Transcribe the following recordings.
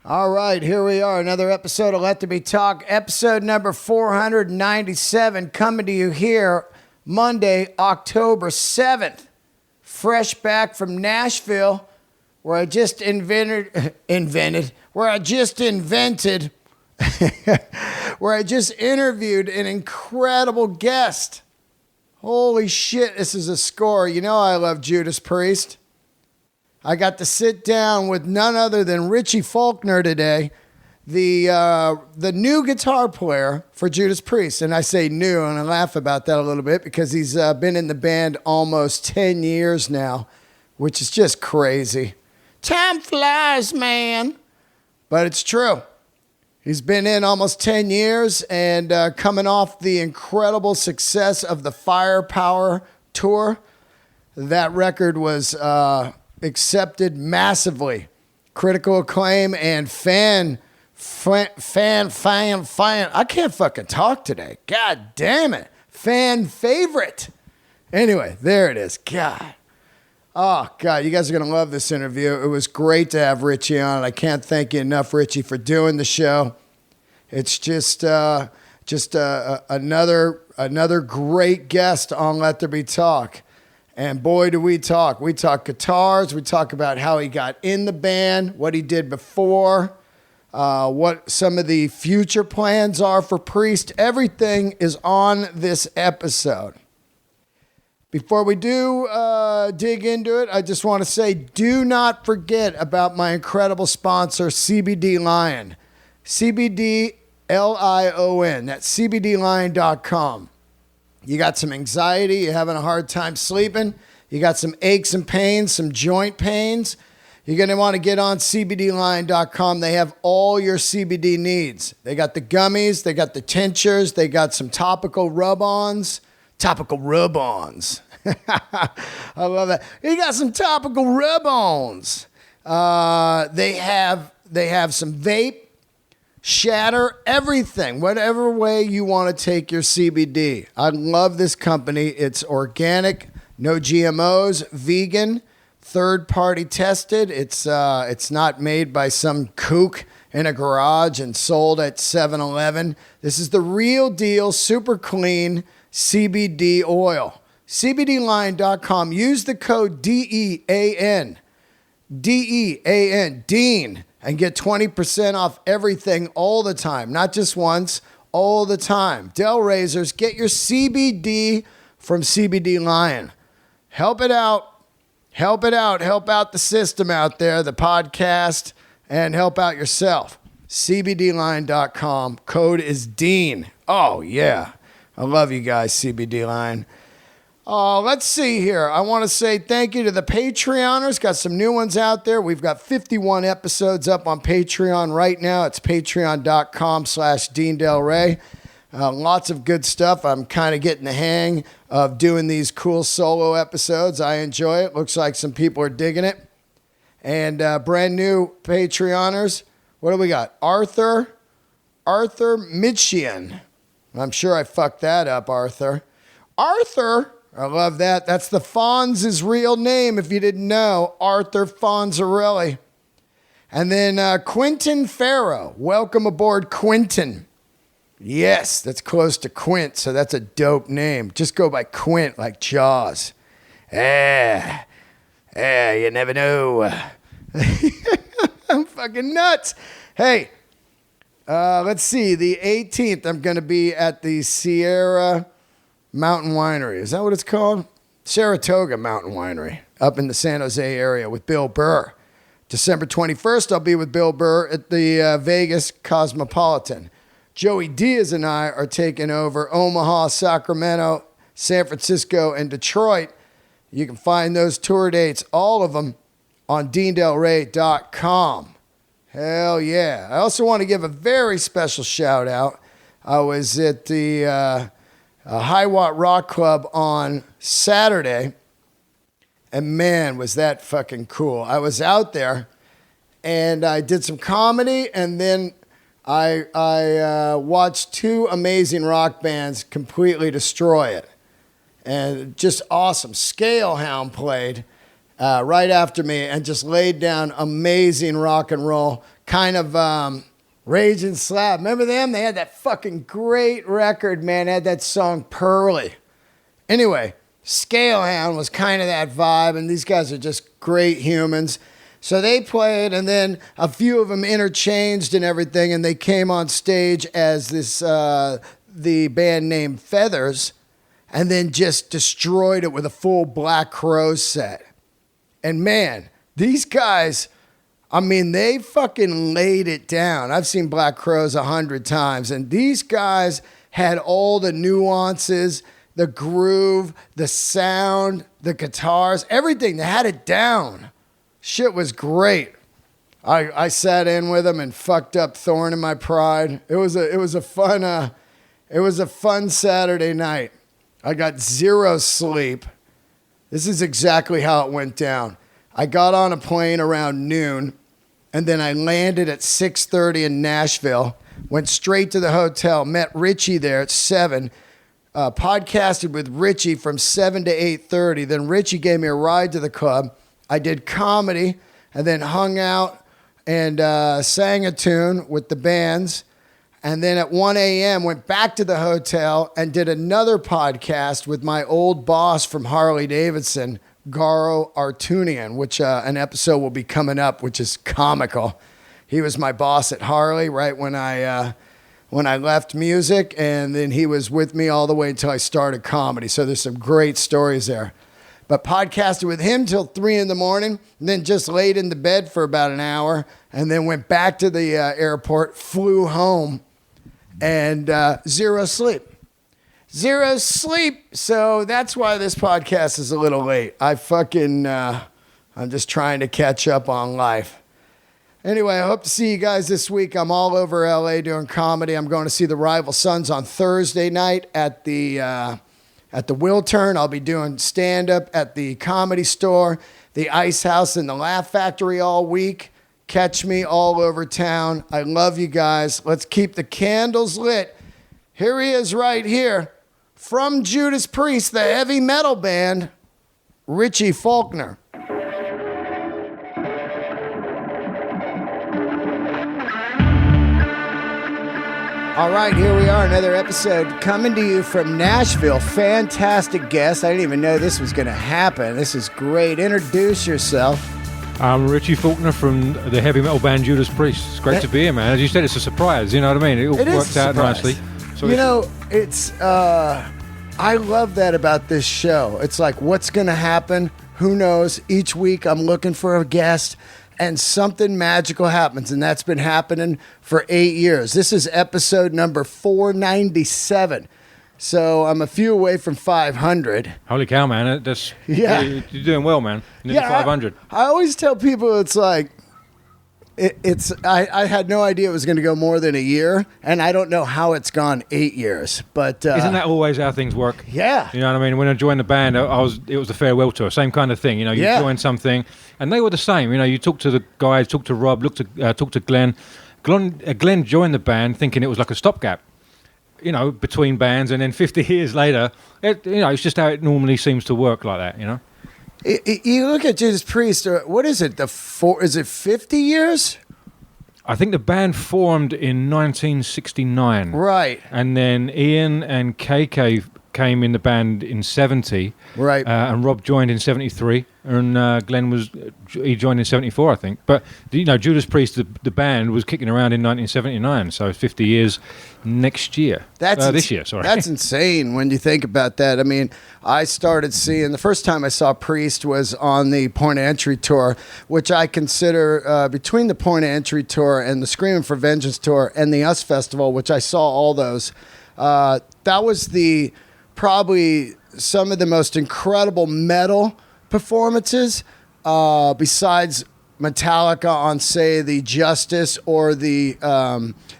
All right, here we are. Another episode of Let There Be Talk, episode number 497, coming to you here Monday, October 7th. Fresh back from Nashville, where I just invented, where I just interviewed an incredible guest. Holy shit, this is a score. You know I love Judas Priest. I got to sit down with none other than Richie Faulkner today, the new guitar player for Judas Priest. And I say new, and I laugh about that a little bit because he's been in the band almost 10 years now, which is just crazy. Time flies, man. But it's true. He's been in almost 10 years and coming off the incredible success of the Firepower tour. That record was accepted massively. Critical acclaim and fan. I can't fucking talk today. God damn it. Fan favorite. Anyway, there it is. God. Oh, God, you guys are going to love this interview. It was great to have Richie on. I can't thank you enough, Richie, for doing the show. It's just another great guest on Let There Be Talk. And boy, do we talk. We talk guitars. We talk about how he got in the band, what he did before, what some of the future plans are for Priest. Everything is on this episode. Before we do dig into it, I just want to say, do not forget about my incredible sponsor, CBD Lion. CBD Lion. That's CBDLion.com. You got some anxiety, you're having a hard time sleeping, you got some aches and pains, some joint pains, you're going to want to get on CBDLion.com. They have all your CBD needs. They got the gummies, they got the tinctures, they got some topical rub-ons. Topical rub-ons. I love that. You got some topical rub-ons. They have some vape, shatter, everything, whatever way you want to take your CBD. I love this company. It's organic, no GMOs, vegan, third-party tested. It's not made by some kook in a garage and sold at 7-Eleven. This is the real deal, super clean CBD oil. CBDLion.com. Use the code DEAN, Dean, and get 20% off everything all the time. Not just once, all the time. Del Razors, get your CBD from CBD Lion. Help it out. Help it out. Help out the system out there, the podcast, and help out yourself. CBDLion.com. Code is Dean. Oh, yeah. I love you guys, CBD Lion. Let's see here. I want to say thank you to the Patreoners. Got some new ones out there. We've got 51 episodes up on Patreon right now. It's patreon.com/Dean Del Rey. Lots of good stuff. I'm kind of getting the hang of doing these cool solo episodes. I enjoy it. Looks like some people are digging it. And brand new Patreoners. What do we got? Arthur Michian. I'm sure I fucked that up, Arthur. I love that. That's the Fonz's real name, if you didn't know. Arthur Fonzarelli. And then Quentin Farrow. Welcome aboard, Quentin. Yes, that's close to Quint, so that's a dope name. Just go by Quint, like Jaws. You never know. I'm fucking nuts. Hey, let's see. The 18th, I'm going to be at the Sierra Mountain Winery. Is that what it's called? Saratoga Mountain Winery up in the San Jose area with Bill Burr. December 21st, I'll be with Bill Burr at the Vegas Cosmopolitan. Joey Diaz and I are taking over Omaha, Sacramento, San Francisco, and Detroit. You can find those tour dates, all of them, on DeanDelRey.com. Hell yeah. I also want to give a very special shout out. I was at the High Watt Rock Club on Saturday, and man, was that fucking cool. I was out there, and I did some comedy, and then I watched two amazing rock bands completely destroy it. And just awesome. Scalehound played, right after me and just laid down amazing rock and roll, kind of Rage and Slab. Remember them? They had that fucking great record, man. They had that song Pearly. Anyway, Scalehound was kind of that vibe, and these guys are just great humans. So they played, and then a few of them interchanged and everything, and they came on stage as the band named Feathers, and then just destroyed it with a full Black Crowes set. And man, these guys, I mean, they fucking laid it down. I've seen Black Crowes 100 times, and these guys had all the nuances, the groove, the sound, the guitars, everything. They had it down. Shit was great. I sat in with them and fucked up Thorn in my pride. It was a fun Saturday night. I got zero sleep. This is exactly how it went down. I got on a plane around noon, and then I landed at 6:30 in Nashville, went straight to the hotel, met Richie there at 7, podcasted with Richie from 7 to 8:30. Then Richie gave me a ride to the club. I did comedy and then hung out and sang a tune with the bands. And then at 1 a.m. went back to the hotel and did another podcast with my old boss from Harley Davidson, Garo Artunian, which an episode will be coming up, which is comical. He was my boss at Harley right when I left music, and then he was with me all the way until I started comedy. So there's some great stories there. But podcasted with him till 3 in the morning, and then just laid in the bed for about an hour, and then went back to the airport, flew home, and zero sleep. Zero sleep. So that's why this podcast is a little late. I'm just trying to catch up on life. Anyway, I hope to see you guys this week. I'm all over LA doing comedy. I'm going to see the Rival Sons on Thursday night at the Wiltern. I'll be doing stand-up at the Comedy Store, the Ice House, and the Laugh Factory all week. Catch me all over town. I love you guys. Let's keep the candles lit. Here he is right here from Judas Priest, the heavy metal band, Richie Faulkner. All right, here we are, another episode coming to you from Nashville. Fantastic guest. I didn't even know this was going to happen. This is great. Introduce yourself. I'm Richie Faulkner from the heavy metal band Judas Priest. It's great to be here, man. As you said, it's a surprise. You know what I mean? It all worked out nicely. So it's I love that about this show. It's like, what's going to happen? Who knows? Each week I'm looking for a guest, and something magical happens, and that's been happening for 8 years. This is episode number 497. So I'm a few away from 500. Holy cow, man. You're doing well, man. Nearly 500. I always tell people it's like, I had no idea it was going to go more than a year, and I don't know how it's gone 8 years. But isn't that always how things work? Yeah. You know what I mean? When I joined the band, it was the farewell tour, same kind of thing. You know, you join something, and they were the same. You know, you talk to the guys, talk to Rob, talk to Glenn. Glenn joined the band thinking it was like a stopgap, you know, between bands, and then 50 years later, it's just how it normally seems to work like that, you know? You look at Judas Priest, what is it, is it 50 years? I think the band formed in 1969. Right. And then Ian and KK came in the band in 70. Right. And Rob joined in 73. And Glenn he joined in 74, I think. But, you know, Judas Priest, the band, was kicking around in 1979. So 50 years next year. This year, sorry. That's insane when you think about that. I mean, I started seeing, the first time I saw Priest was on the Point of Entry tour, which I consider between the Point of Entry tour and the Screaming for Vengeance tour and the US Festival, which I saw all those. That was probably some of the most incredible metal performances besides Metallica on, say, the Justice or the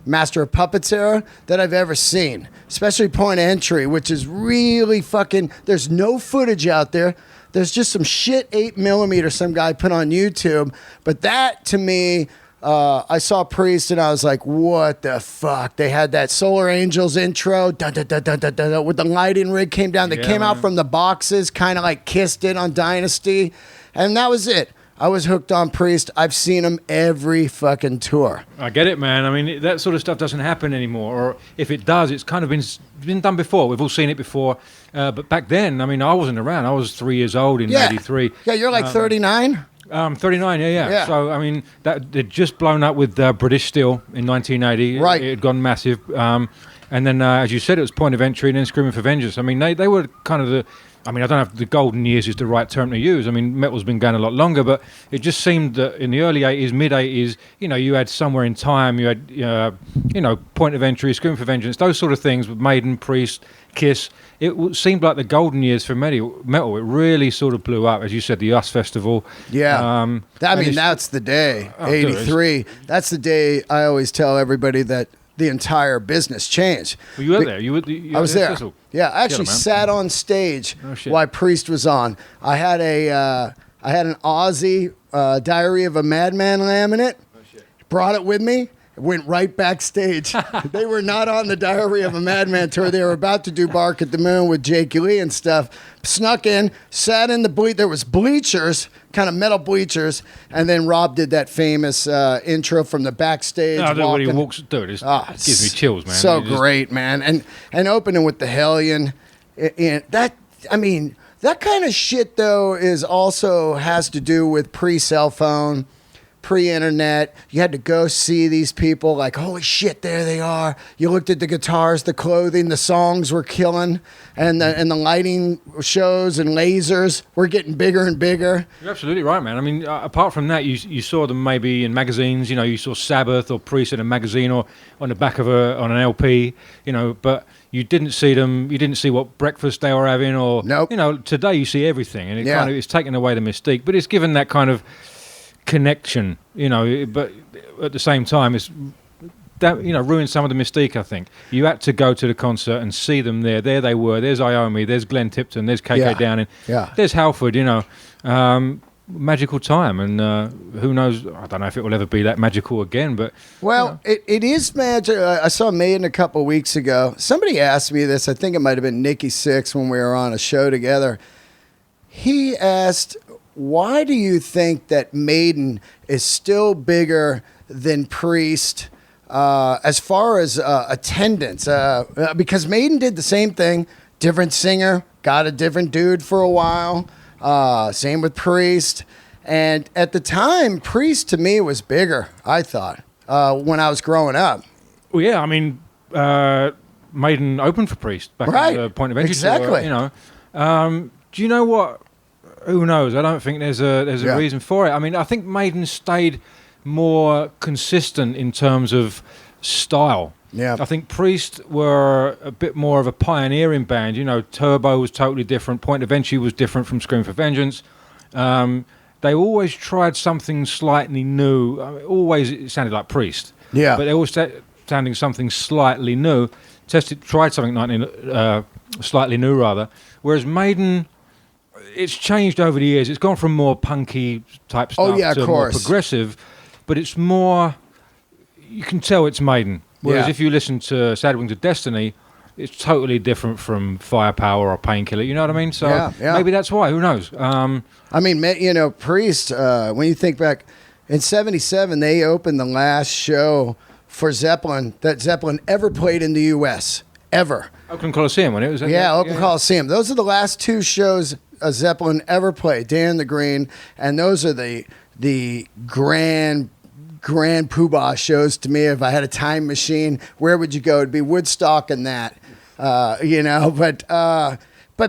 Master of Puppets era that I've ever seen, especially Point of Entry, which is really fucking, there's no footage out there. There's just some shit 8mm some guy put on YouTube. But that, to me, I saw Priest and I was like, what the fuck? They had that Solar Angels intro, dun, dun, dun, dun, dun, dun, with the lighting rig came down. They came out from the boxes, kind of like Kissed It on Dynasty. And that was it. I was hooked on Priest. I've seen him every fucking tour. I get it, man. I mean, that sort of stuff doesn't happen anymore. Or if it does, it's kind of been done before. We've all seen it before. But back then, I mean, I wasn't around. I was 3 years old in 83. Yeah, you're like 39? 39, yeah. So, I mean, they'd just blown up with British Steel in 1980. Right. It had gone massive. And then, as you said, it was Point of Entry and then Screaming for Vengeance. I mean, they were kind of I don't know if the golden years is the right term to use. I mean, metal's been going a lot longer, but it just seemed that in the early 80s, mid-80s, you had Somewhere in Time, you had, Point of Entry, Screaming for Vengeance, those sort of things with Maiden, Priest, Kiss. It seemed like the golden years for metal. It really sort of blew up, as you said, the US Festival. Yeah. That's the day, 83. That's the day I always tell everybody that the entire business changed. Well, you were there. I was there. Yeah, I actually sat on stage while Priest was on. I had an Aussie Diary of a Madman laminate. Brought it with me. Went right backstage. They were not on the Diary of a Madman tour. They were about to do Bark at the Moon with Jake Lee and stuff. Snuck in, sat in the there was bleachers, kind of metal bleachers, and then Rob did that famous intro from the backstage. When he walks, dude, it gives me chills, man. So great, man. And opening with the Hellion, that kind of shit though has to do with pre-cell phone. Pre-internet, you had to go see these people like, holy shit, there they are. You looked at the guitars, the clothing, the songs were killing, and the lighting shows and lasers were getting bigger and bigger. You're absolutely right, man. I mean, apart from that, you saw them maybe in magazines. You saw Sabbath or Priest in a magazine or on the back of on an LP. But you didn't see them. You didn't see what breakfast they were having, or nope. Today you see everything, and it kind of it's taken away the mystique. But it's given that kind of connection, but at the same time it's that ruined some of the mystique. I think you had to go to the concert and see them there they were. There's Iommi, there's Glenn Tipton, there's KK Downing, there's Halford. Magical time, and who knows, I don't know if it will ever be that magical again, but it is magic. I saw Maiden a couple weeks ago. Somebody asked me this, I think it might have been Nikki Sixx when we were on a show together. He asked, why do you think that Maiden is still bigger than Priest as far as attendance? Because Maiden did the same thing, different singer, got a different dude for a while. Same with Priest. And at the time, Priest to me was bigger, I thought, when I was growing up. Well, yeah, I mean, Maiden opened for Priest back at the Point of Entry. Exactly. Do you know what? Who knows? I don't think there's a reason for it. I mean, I think Maiden stayed more consistent in terms of style. Yeah. I think Priest were a bit more of a pioneering band. Turbo was totally different. Point of Entry was different from Scream for Vengeance. They always tried something slightly new. Always it sounded like Priest. Yeah. But they always sounding something slightly new. Tried something slightly new rather. Whereas Maiden, it's changed over the years. It's gone from more punky type stuff to more progressive, but it's more, you can tell it's Maiden. Whereas if you listen to Sad Wings of Destiny, it's totally different from Firepower or Painkiller. You know what I mean? So maybe that's why. Who knows? Priest, when you think back, in 77, they opened the last show for Zeppelin that Zeppelin ever played in the U.S. Ever. Oakland Coliseum, when it was? Oakland Coliseum. Those are the last two shows Zeppelin ever played, Dan the Green, and those are the grand poobah shows to me. If I had a time machine, where would you go? It'd be Woodstock and that, but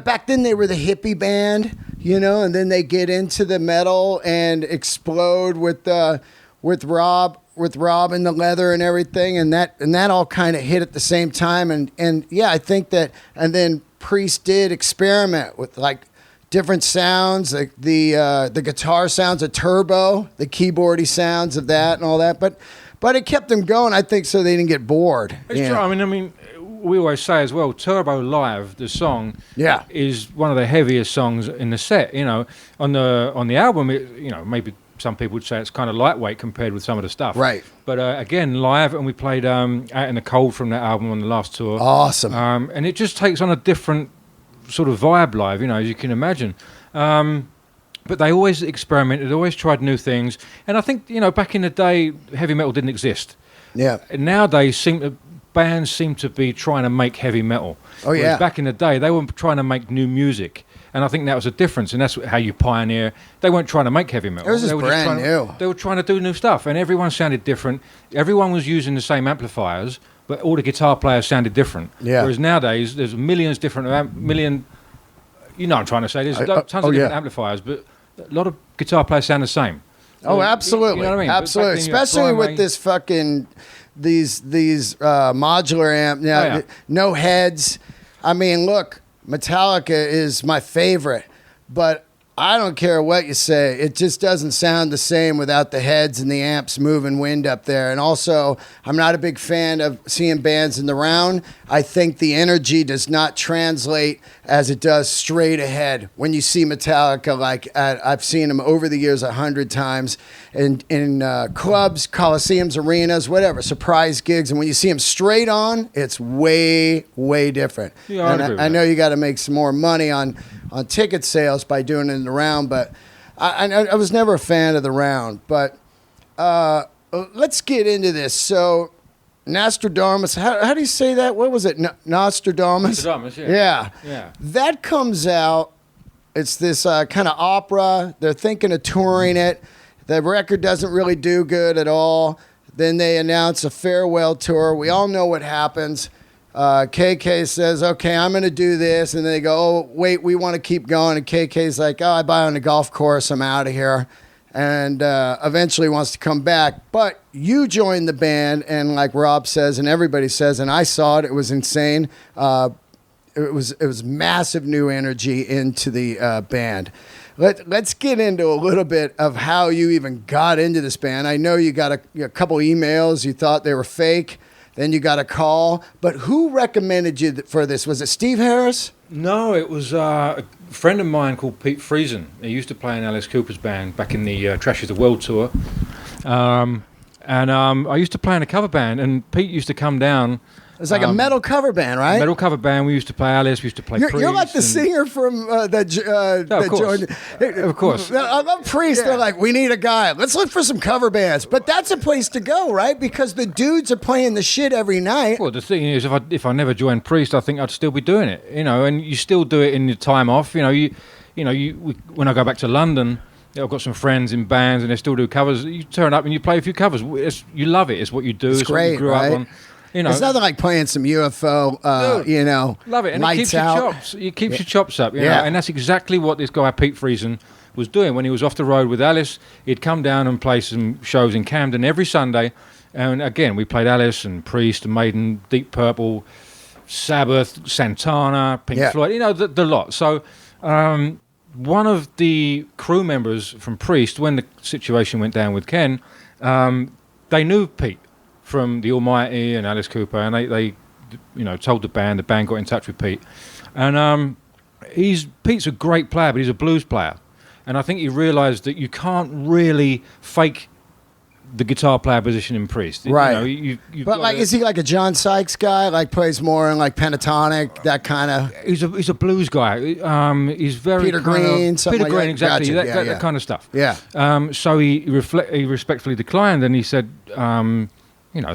back then they were the hippie band, and then they get into the metal and explode with Rob and the leather and everything, and that all kind of hit at the same time, and I think that, and then Priest did experiment with like different sounds, like the guitar sounds of Turbo, the keyboardy sounds of that and all that. But it kept them going, I think, so they didn't get bored. It's true. I mean, we always say as well, Turbo Live, the song, is one of the heaviest songs in the set. On the album, maybe some people would say it's kind of lightweight compared with some of the stuff. Right. But again, live, and we played Out in the Cold from that album on the last tour. Awesome. And it just takes on a different sort of vibe live, as you can imagine. But they always experimented, they always tried new things. And I think, back in the day, heavy metal didn't exist. Yeah. And nowadays, bands seem to be trying to make heavy metal. Oh, yeah. Whereas back in the day, they were trying to make new music. And I think that was a difference, and that's how you pioneer. They weren't trying to make heavy metal. It was just brand new. They were trying to do new stuff, and everyone sounded different. Everyone was using the same amplifiers, but all the guitar players sounded different. Yeah. Whereas nowadays, there's millions different, I'm trying to say, there's tons of different amplifiers, but a lot of guitar players sound the same. Oh, absolutely. You know what I mean? Absolutely. Especially with this fucking, these modular amp, no heads. I mean, look, Metallica is my favorite, but I don't care what you say. It just doesn't sound the same without the heads and the amps moving wind up there. And also, I'm not a big fan of seeing bands in the round. I think the energy does not translate as it does straight ahead. When you see Metallica, I've seen them over the years 100 times in clubs, coliseums, arenas, whatever, surprise gigs. And when you see them straight on, it's way, way different. Yeah, and I know you got to make some more money on ticket sales by doing it in the round, but I was never a fan of the round. But let's get into this. So, Nostradamus, how do you say that? What was it? Nostradamus? Nostradamus, yeah. That comes out. It's this kind of opera. They're thinking of touring it. The record doesn't really do good at all. Then they announce a farewell tour. We all know what happens. KK says, okay, I'm going to do this. And they go, oh, wait, we want to keep going. And KK's like, oh, I buy on the golf course. I'm out of here. And eventually wants to come back. But you joined the band, and like Rob says, and everybody says, and I saw it, it was insane. It was massive new energy into the band. Let's get into a little bit of how you even got into this band. I know you got a couple emails. You thought they were fake. Then you got a call. But who recommended you for this? Was it Steve Harris? No, it was a friend of mine called Pete Friesen. He used to play in Alice Cooper's band back in the Trash of the World tour. And I used to play in a cover band, and Pete used to come down. It's like a metal cover band, right? Metal cover band. We used to play Alice. We used to play Priest. You're like the singer from that joined. Of course. I love Priest. Yeah. They're like, we need a guy. Let's look for some cover bands. But that's a place to go, right? Because the dudes are playing the shit every night. Well, the thing is, if I never joined Priest, I think I'd still be doing it. And you still do it in your time off. When I go back to London, I've got some friends in bands, and they still do covers. You turn up and you play a few covers. You love it. It's what you do. It's great, what you grew right? up on. It's nothing like playing some UFO, love it, and it keeps out. Your chops. It keeps your chops up, and that's exactly what this guy Pete Friesen was doing when he was off the road with Alice. He'd come down and play some shows in Camden every Sunday, and again we played Alice and Priest and Maiden, Deep Purple, Sabbath, Santana, Pink Floyd, the lot. So one of the crew members from Priest, when the situation went down with Ken, they knew Pete from the Almighty and Alice Cooper, and they told the band got in touch with Pete. And Pete's a great player, but he's a blues player. And I think he realised that you can't really fake the guitar player position in Priest. Right. Is he like a John Sykes guy, like plays more in like pentatonic, that kind of... He's a blues guy. He's very... Peter Green, Peter Green, exactly. Gotcha. That kind of stuff. Yeah. So he respectfully declined, and he said...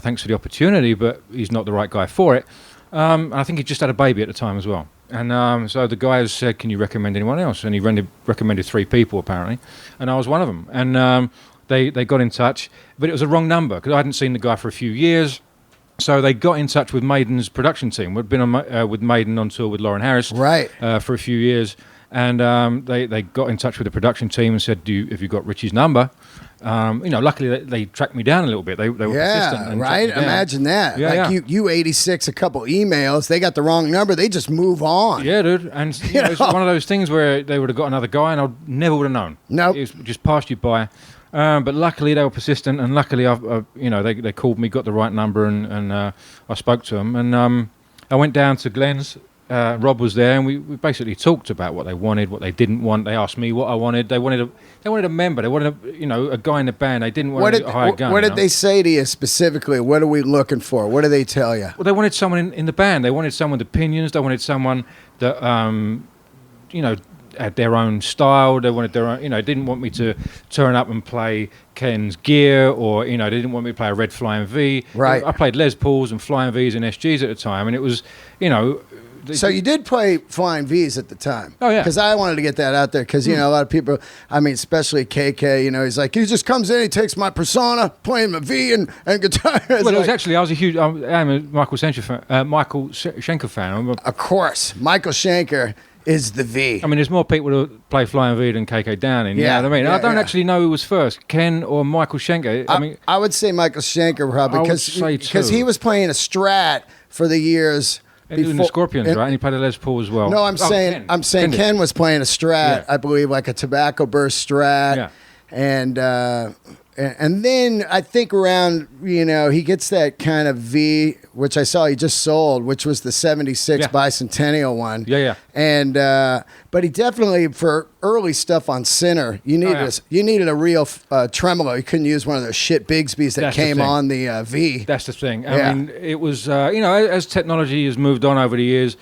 thanks for the opportunity, but he's not the right guy for it. I think he just had a baby at the time as well. And so the guys said, can you recommend anyone else? And he recommended 3 people, apparently. And I was one of them. And they got in touch, but it was a wrong number because I hadn't seen the guy for a few years. So they got in touch with Maiden's production team. We'd been with Maiden on tour with Lauren Harris for a few years. And they got in touch with the production team and said, have you got Richie's number? Luckily they tracked me down a little bit. They were persistent. And right. Imagine that. Yeah, you 86 a couple emails. They got the wrong number. They just move on. Yeah, dude. And it's one of those things where they would have got another guy, and I never would have known. Nope. It just passed you by. But luckily they were persistent, and luckily they called me, got the right number, and I spoke to them, and I went down to Glenn's. Rob was there, and we basically talked about what they wanted, what they didn't want. They asked me what I wanted. They wanted a member. They wanted a guy in the band. They didn't want a hired gun. What did they say to you specifically? What are we looking for? What do they tell you? Well, they wanted someone in the band. They wanted someone with opinions. They wanted someone that had their own style. They wanted their own, didn't want me to turn up and play Ken's gear, or, they didn't want me to play a red Flying V. Right. I played Les Pauls and Flying Vs and SGs at the time, and it was, So you did play Flying Vs at the time. Oh, yeah. Because I wanted to get that out there because, a lot of people, especially KK, he's like, he just comes in, he takes my persona, playing my V and guitar. Well, it was actually, I am a Michael Schenker fan. Of course. Michael Schenker is the V. I mean, there's more people who play Flying V than KK Downing. You know what I mean? Yeah, I don't actually know who was first, Ken or Michael Schenker. I would say Michael Schenker probably because he was playing a Strat for the years. And in the Scorpions, right? And he played a Les Paul as well. No, I'm saying Ken was playing a Strat, I believe, like a Tobacco Burst Strat. Yeah. And then I think around, he gets that kind of V, which I saw he just sold, which was the 76 Bicentennial one. Yeah. And but he definitely, for early stuff on Sinner, you needed a real tremolo. You couldn't use one of those shit Bigsby's that came on the V. That's the thing. I mean, it was, as technology has moved on over the years,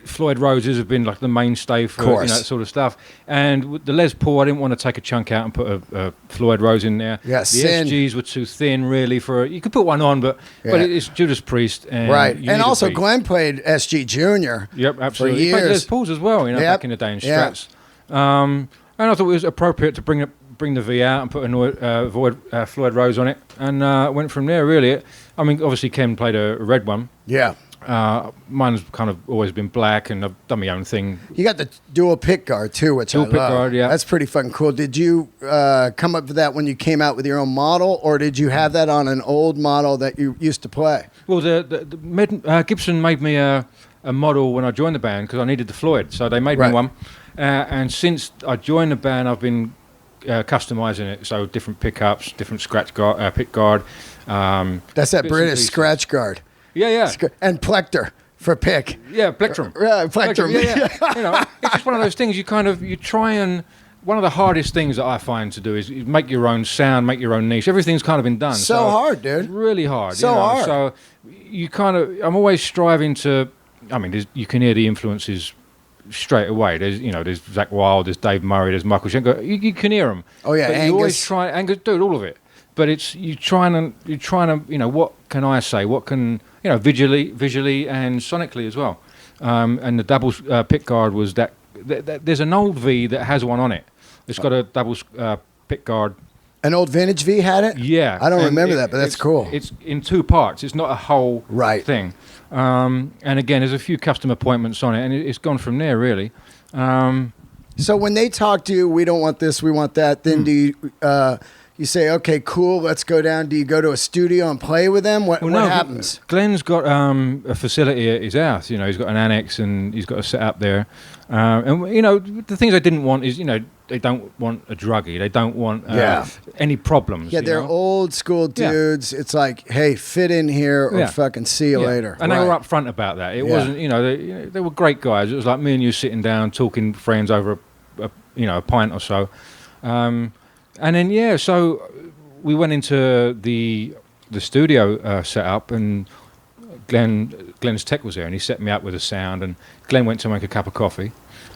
Floyd Roses have been like the mainstay for that sort of stuff. And with the Les Paul, I didn't want to take a chunk out and put a Floyd Rose in there. Yeah, the SGs were too thin, really. You could put one on, but it's Judas Priest. And right. And also Glenn played SG Jr. Yep, absolutely. For years. He played Les Pauls as well, back in the day in Strats. And I thought it was appropriate to bring the V out and put a Floyd Rose on it. And went from there, really. I mean, obviously Ken played a red one. Yeah. Mine's kind of always been black, and I've done my own thing. You got the dual pick guard too, which I love. Dual pick guard, yeah. That's pretty fucking cool. Did you come up with that when you came out with your own model, or did you have that on an old model that you used to play? Well, Gibson made me a model when I joined the band because I needed the Floyd, so they made me one. And since I joined the band, I've been customizing it, so different pickups, different scratch guard, pick guard. That's that British scratch guard. Yeah. And Plector for pick. Yeah, Plectrum. Plectrum. Yeah. It's just one of those things you try and... One of the hardest things that I find to do is make your own sound, make your own niche. Everything's kind of been done. So hard, dude. It's really hard. Hard. So I'm always striving to... I mean, you can hear the influences straight away. There's Zakk Wylde, there's Dave Murray, there's Michael Schenker. You can hear them. Oh, yeah, but Angus. You always try... Angus, dude, all of it. But you're trying to, what can I say? What can... visually and sonically as well. And the double pick guard was that there's an old V that has one on it. It's got a double pick guard. An old vintage V had it? Yeah. I don't remember that, but that's cool. It's in two parts. It's not a whole thing. And again, there's a few custom appointments on it, and it's gone from there, really. So when they talk to you, we don't want this, we want that, then do you... You say, okay, cool, let's go down. Do you go to a studio and play with them? What happens? Glenn's got a facility at his house. He's got an annex and he's got a set up there. And, the things I didn't want is, they don't want a druggie. They don't want any problems. Yeah, they're old school dudes. Yeah. It's like, hey, fit in here or fucking see you later. And they were upfront about that. It wasn't, they were great guys. It was like me and you sitting down talking friends over a pint or so. And then, so we went into the studio setup, and Glenn's tech was there, and he set me up with a sound, and Glenn went to make a cup of coffee.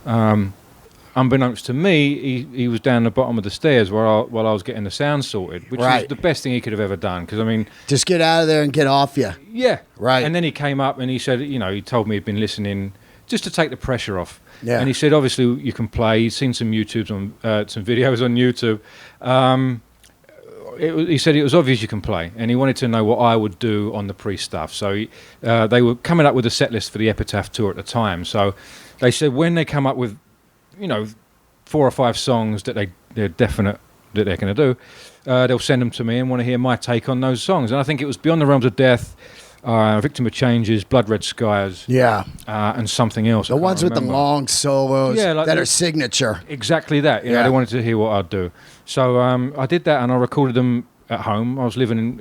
Unbeknownst to me, he was down the bottom of the stairs while I was getting the sound sorted, which was the best thing he could have ever done, because, I mean... Just get out of there and get off you. Yeah. Right. And then he came up, and he said, he told me he'd been listening just to take the pressure off. Yeah. And he said, obviously, you can play. He's seen some some videos on YouTube. He said it was obvious you can play, and he wanted to know what I would do on the Priest stuff. So they were coming up with a set list for the Epitaph tour at the time. So they said when they come up with, 4 or 5 songs that they're definite that they're going to do, they'll send them to me and want to hear my take on those songs. And I think it was Beyond the Realms of Death, Victim of Changes, Blood Red Skies, and something else. The ones with the long solos that are signature. Exactly that. They wanted to hear what I'd do. So I did that, and I recorded them at home. I was living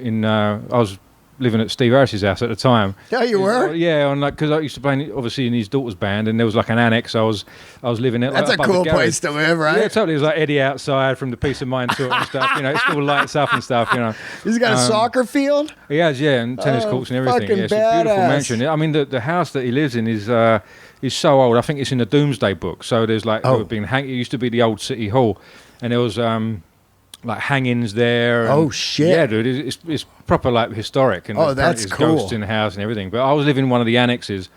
living at Steve Harris's house at the time. Yeah, you were? Yeah, because I used to play obviously in his daughter's band, and there was like an annex. I was living at. That's a cool place to live, right? Yeah, totally. It was like Eddie outside from the Peace of Mind tour and stuff. You know, it still lights up and stuff. You know, he's got a soccer field. He has, yeah, and tennis courts and everything. Yeah, it's a beautiful mansion. I mean, the house that he lives in is so old. I think it's in the Doomsday Book. So there's like it used to be the old city hall, and there was like hangings there. Oh shit! Yeah, dude, it's proper like historic. And that's there's cool. Ghosts in the house and everything. But I was living in one of the annexes,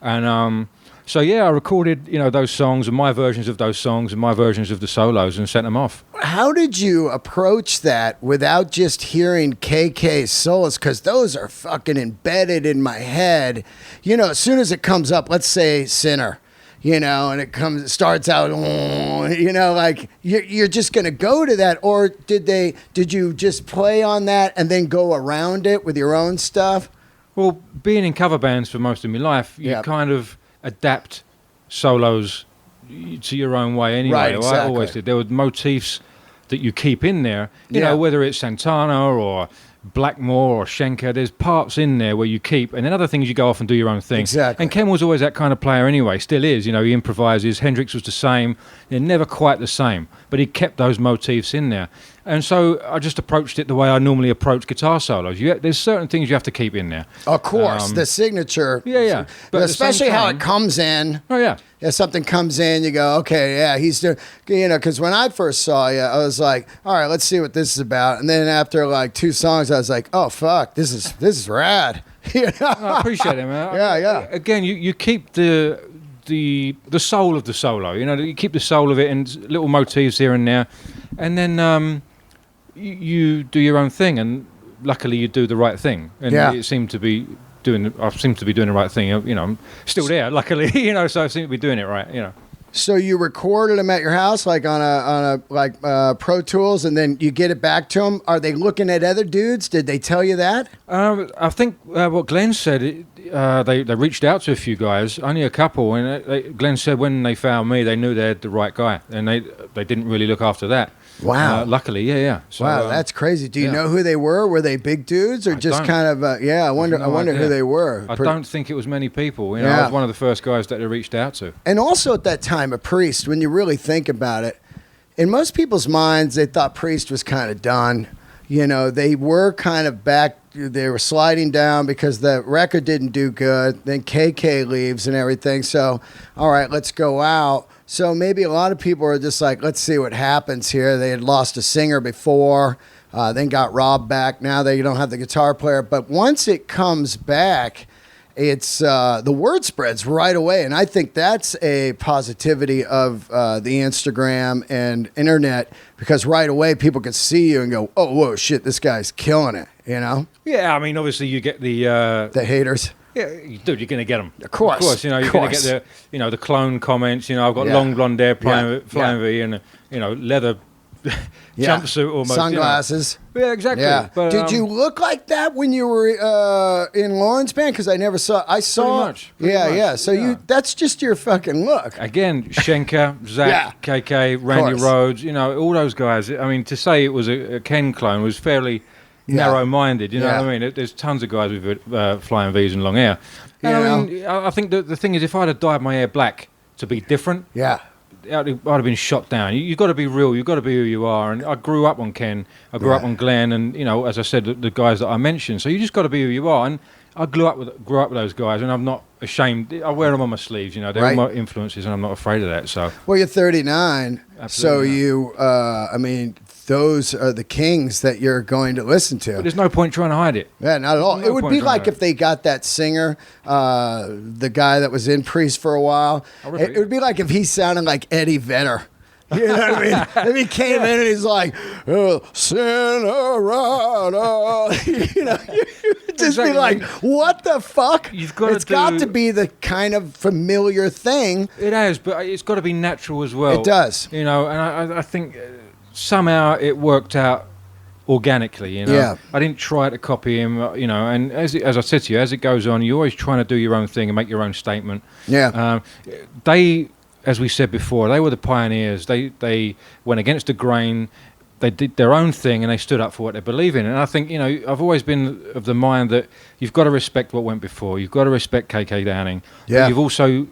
and so yeah, I recorded those songs and my versions of those songs and my versions of the solos and sent them off. How did you approach that without just hearing KK's solos? Because those are fucking embedded in my head. You know, as soon as it comes up, let's say Sinner. You know, and it starts out, you know, like you're just going to go to that. Or did you just play on that and then go around it with your own stuff? Well, being in cover bands for most of my life, you kind of adapt solos to your own way anyway. Right, exactly. I always did. There were motifs that you keep in there, you know, whether it's Santana or Blackmore or Schenker, there's parts in there where you keep, and then other things you go off and do your own thing. Exactly. And Ken was always that kind of player anyway, still is, you know, he improvises. Hendrix was the same. They're never quite the same, but he kept those motifs in there. And so I just approached it the way I normally approach guitar solos. There's certain things you have to keep in there. Of course, the signature. Yeah. But especially how it comes in. Oh, yeah. If something comes in, you go, okay, yeah, he's doing, you know, because when I first saw you, I was like, all right, let's see what this is about. And then after like 2 songs, I was like, oh, fuck, this is rad. You know? I appreciate it, man. Yeah. Again, you keep the soul of the solo. You know, you keep the soul of it and little motifs here and there. And then you do your own thing. And luckily you do the right thing. And it seemed to be I seem to be doing the right thing. You know, I'm still there, luckily. You know, so I seem to be doing it right. You know. So you recorded them at your house, like on a Pro Tools, and then you get it back to them. Are they looking at other dudes? Did they tell you that? I think what Glenn said. They reached out to a few guys, only a couple, and Glenn said when they found me, they knew they had the right guy, and they didn't really look after that. Wow. Luckily, yeah. So, wow, that's crazy. Do you know who they were? Were they big dudes or just kind of? I wonder who they were. I don't think it was many people. You know, I was one of the first guys that they reached out to. And also at that time, a Priest. When you really think about it, in most people's minds, they thought Priest was kind of done. You know, they were kind of back. They were sliding down because the record didn't do good. Then KK leaves and everything. So, all right, let's go out. So maybe a lot of people are just like, let's see what happens here. They had lost a singer before, then got Rob back. Now they don't have the guitar player. But once it comes back, it's the word spreads right away. And I think that's a positivity of the Instagram and internet, because right away people can see you and go, oh, whoa, shit, this guy's killing it, you know? Yeah, I mean, obviously you get the haters. Yeah, dude, you're going to get them. Of course. You know, you're going to get the clone comments. You know, I've got long blonde hair, flying V, and leather jumpsuit almost. Sunglasses. You know. Yeah, exactly. Yeah. But, did you look like that when you were in Lauren's band? Because I never saw. I saw. Pretty much. Yeah. So that's just your fucking look. Again, Schenker, Zach, KK, Randy Rhoads. You know, all those guys. I mean, to say it was a Ken clone was fairly narrow-minded, you know what I mean? There's tons of guys with flying V's and long hair. And I mean, I think the thing is, if I'd have dyed my hair black to be different, I'd have been shot down. You've got to be real. You've got to be who you are. And I grew up on Ken. I grew up on Glenn, and as I said, the guys that I mentioned. So you just got to be who you are. And I grew up with those guys, and I'm not ashamed. I wear them on my sleeves. You know, they're all my influences, and I'm not afraid of that. So well, you're 39, so you. I mean, those are the kings that you're going to listen to. But there's no point trying to hide it. Yeah, not at all. It would be like if they got that singer, the guy that was in Priest for a while. It would be like if he sounded like Eddie Vedder. You know what I mean? If he came in and he's like, Cinerado, you know, you'd just be like, what the fuck? It's got to be the kind of familiar thing. It has, but it's got to be natural as well. It does. You know, and I think somehow it worked out organically, you know. Yeah. I didn't try to copy him, you know, and as I said to you, as it goes on, you're always trying to do your own thing and make your own statement. Yeah. They, as we said before, they were the pioneers. They went against the grain. they did their own thing and they stood up for what they believe in. And I think, I've always been of the mind that you've got to respect what went before. You've got to respect KK Downing. Yeah. But you've also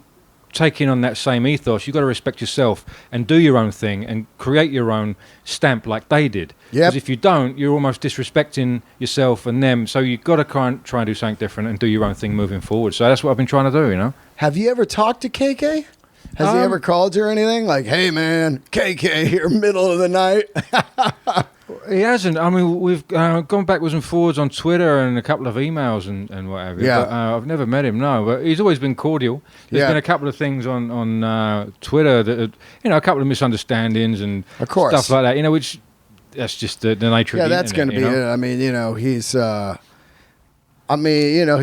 taken on that same ethos. You've got to respect yourself and do your own thing and create your own stamp like they did. Because if you don't, you're almost disrespecting yourself and them. So you've got to try and do something different and do your own thing moving forward. So that's what I've been trying to do, Have you ever talked to KK? Has he ever called you or anything? Like, hey, man, KK here, middle of the night. He hasn't. I mean, we've gone backwards and forwards on Twitter and a couple of emails and whatever. Yeah. But, I've never met him, no. But he's always been cordial. There's been a couple of things on Twitter that, a couple of misunderstandings and of course. Stuff like that, which that's just the nature of the that's going to be it. I mean, he's, he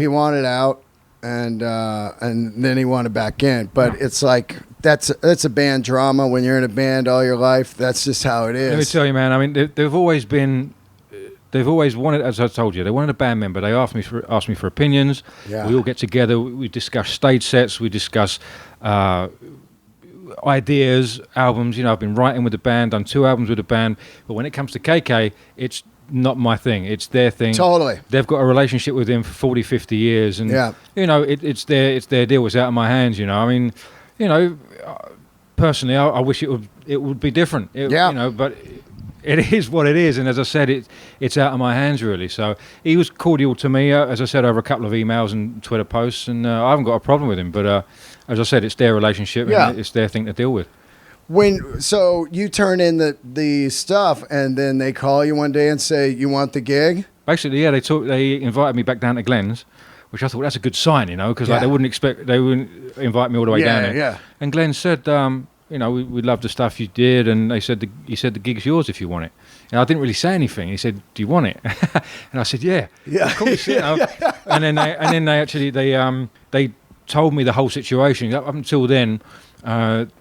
wanted out. And then he wanted back in, but it's like that's a band drama. When you're in a band all your life, that's just how it is. Let me tell you, man. I mean, they've always wanted, as I told you, they wanted a band member. They asked me for opinions. Yeah. We all get together. We discuss stage sets. We discuss ideas, albums. I've been writing with the band, done 2 albums with the band. But when it comes to KK, it's not my thing. It's their thing. Totally. They've got a relationship with him for 40, 50 years. And, it's their deal. It's out of my hands, I mean, personally, I wish it would be different. But it is what it is. And as I said, it's out of my hands, really. So he was cordial to me, as I said, over a couple of emails and Twitter posts. And I haven't got a problem with him. But as I said, it's their relationship and it's their thing to deal with. So you turn in the stuff and then they call you one day and say you want the gig? Basically, yeah, they invited me back down to Glenn's, which I thought that's a good sign, because they wouldn't invite me all the way down there. Yeah. And Glenn said, we love the stuff you did, and he said the gig's yours if you want it. And I didn't really say anything. He said, "Do you want it?" And I said, "Yeah, of course." And then they told me the whole situation. Up until then,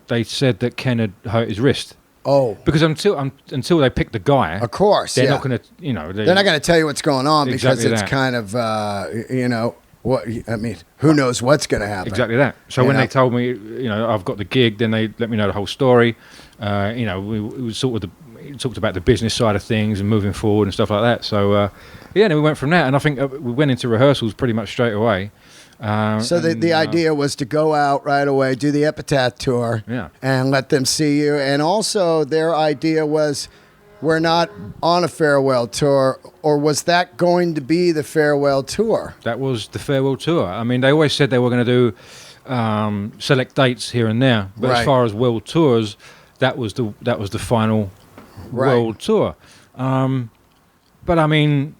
they said that Ken had hurt his wrist. Oh, because until they pick the guy, of course, they're not going to, they're not going to tell you what's going on because it's kind of, what I mean. Who knows what's going to happen? Exactly that. So when they told me, I've got the gig, then they let me know the whole story. We talked about the business side of things and moving forward and stuff like that. So then we went from that, and I think we went into rehearsals pretty much straight away. So the idea was to go out right away, do the Epitaph tour, and let them see you. And also their idea was, we're not on a farewell tour, or was that going to be the farewell tour? That was the farewell tour. I mean, they always said they were going to do select dates here and there, but as far as world tours, that was the final world tour. But I mean,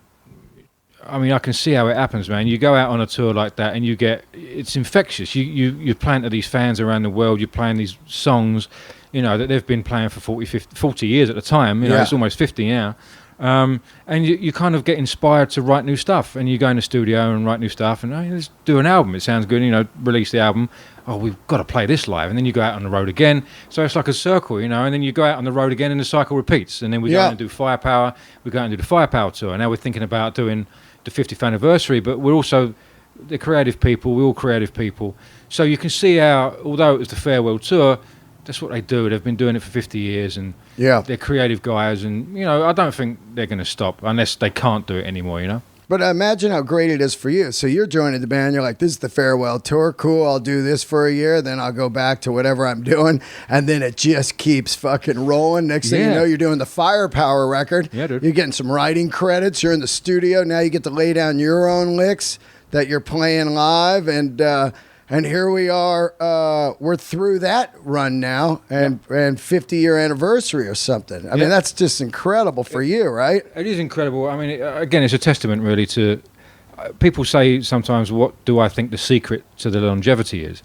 I can see how it happens, man. You go out on a tour like that, and it's infectious. You're playing to these fans around the world. You're playing these songs, that they've been playing for 40 years at the time. It's almost 50 now. And you kind of get inspired to write new stuff, and you go in the studio and write new stuff, and let's do an album. It sounds good, release the album. Oh, we've got to play this live, and then you go out on the road again. So it's like a circle, and then you go out on the road again, and the cycle repeats. And then we go out and do Firepower. We go out and do the Firepower tour. Now we're thinking about doing the 50th anniversary, but we're also the creative people. We're all creative people. So you can see how, although it was the farewell tour, that's what they do. They've been doing it for 50 years, and they're creative guys, and I don't think they're going to stop unless they can't do it anymore. But imagine how great it is for you. So you're joining the band. You're like, this is the farewell tour. Cool. I'll do this for a year. Then I'll go back to whatever I'm doing. And then it just keeps fucking rolling. Next thing you know, you're doing the Firepower record. Yeah, dude. You're getting some writing credits. You're in the studio. Now you get to lay down your own licks that you're playing live. And here we are. We're through that run now, and 50-year anniversary or something. I mean, that's just incredible for you, right? It is incredible. I mean, again, it's a testament really to. People say sometimes, "What do I think the secret to the longevity is?"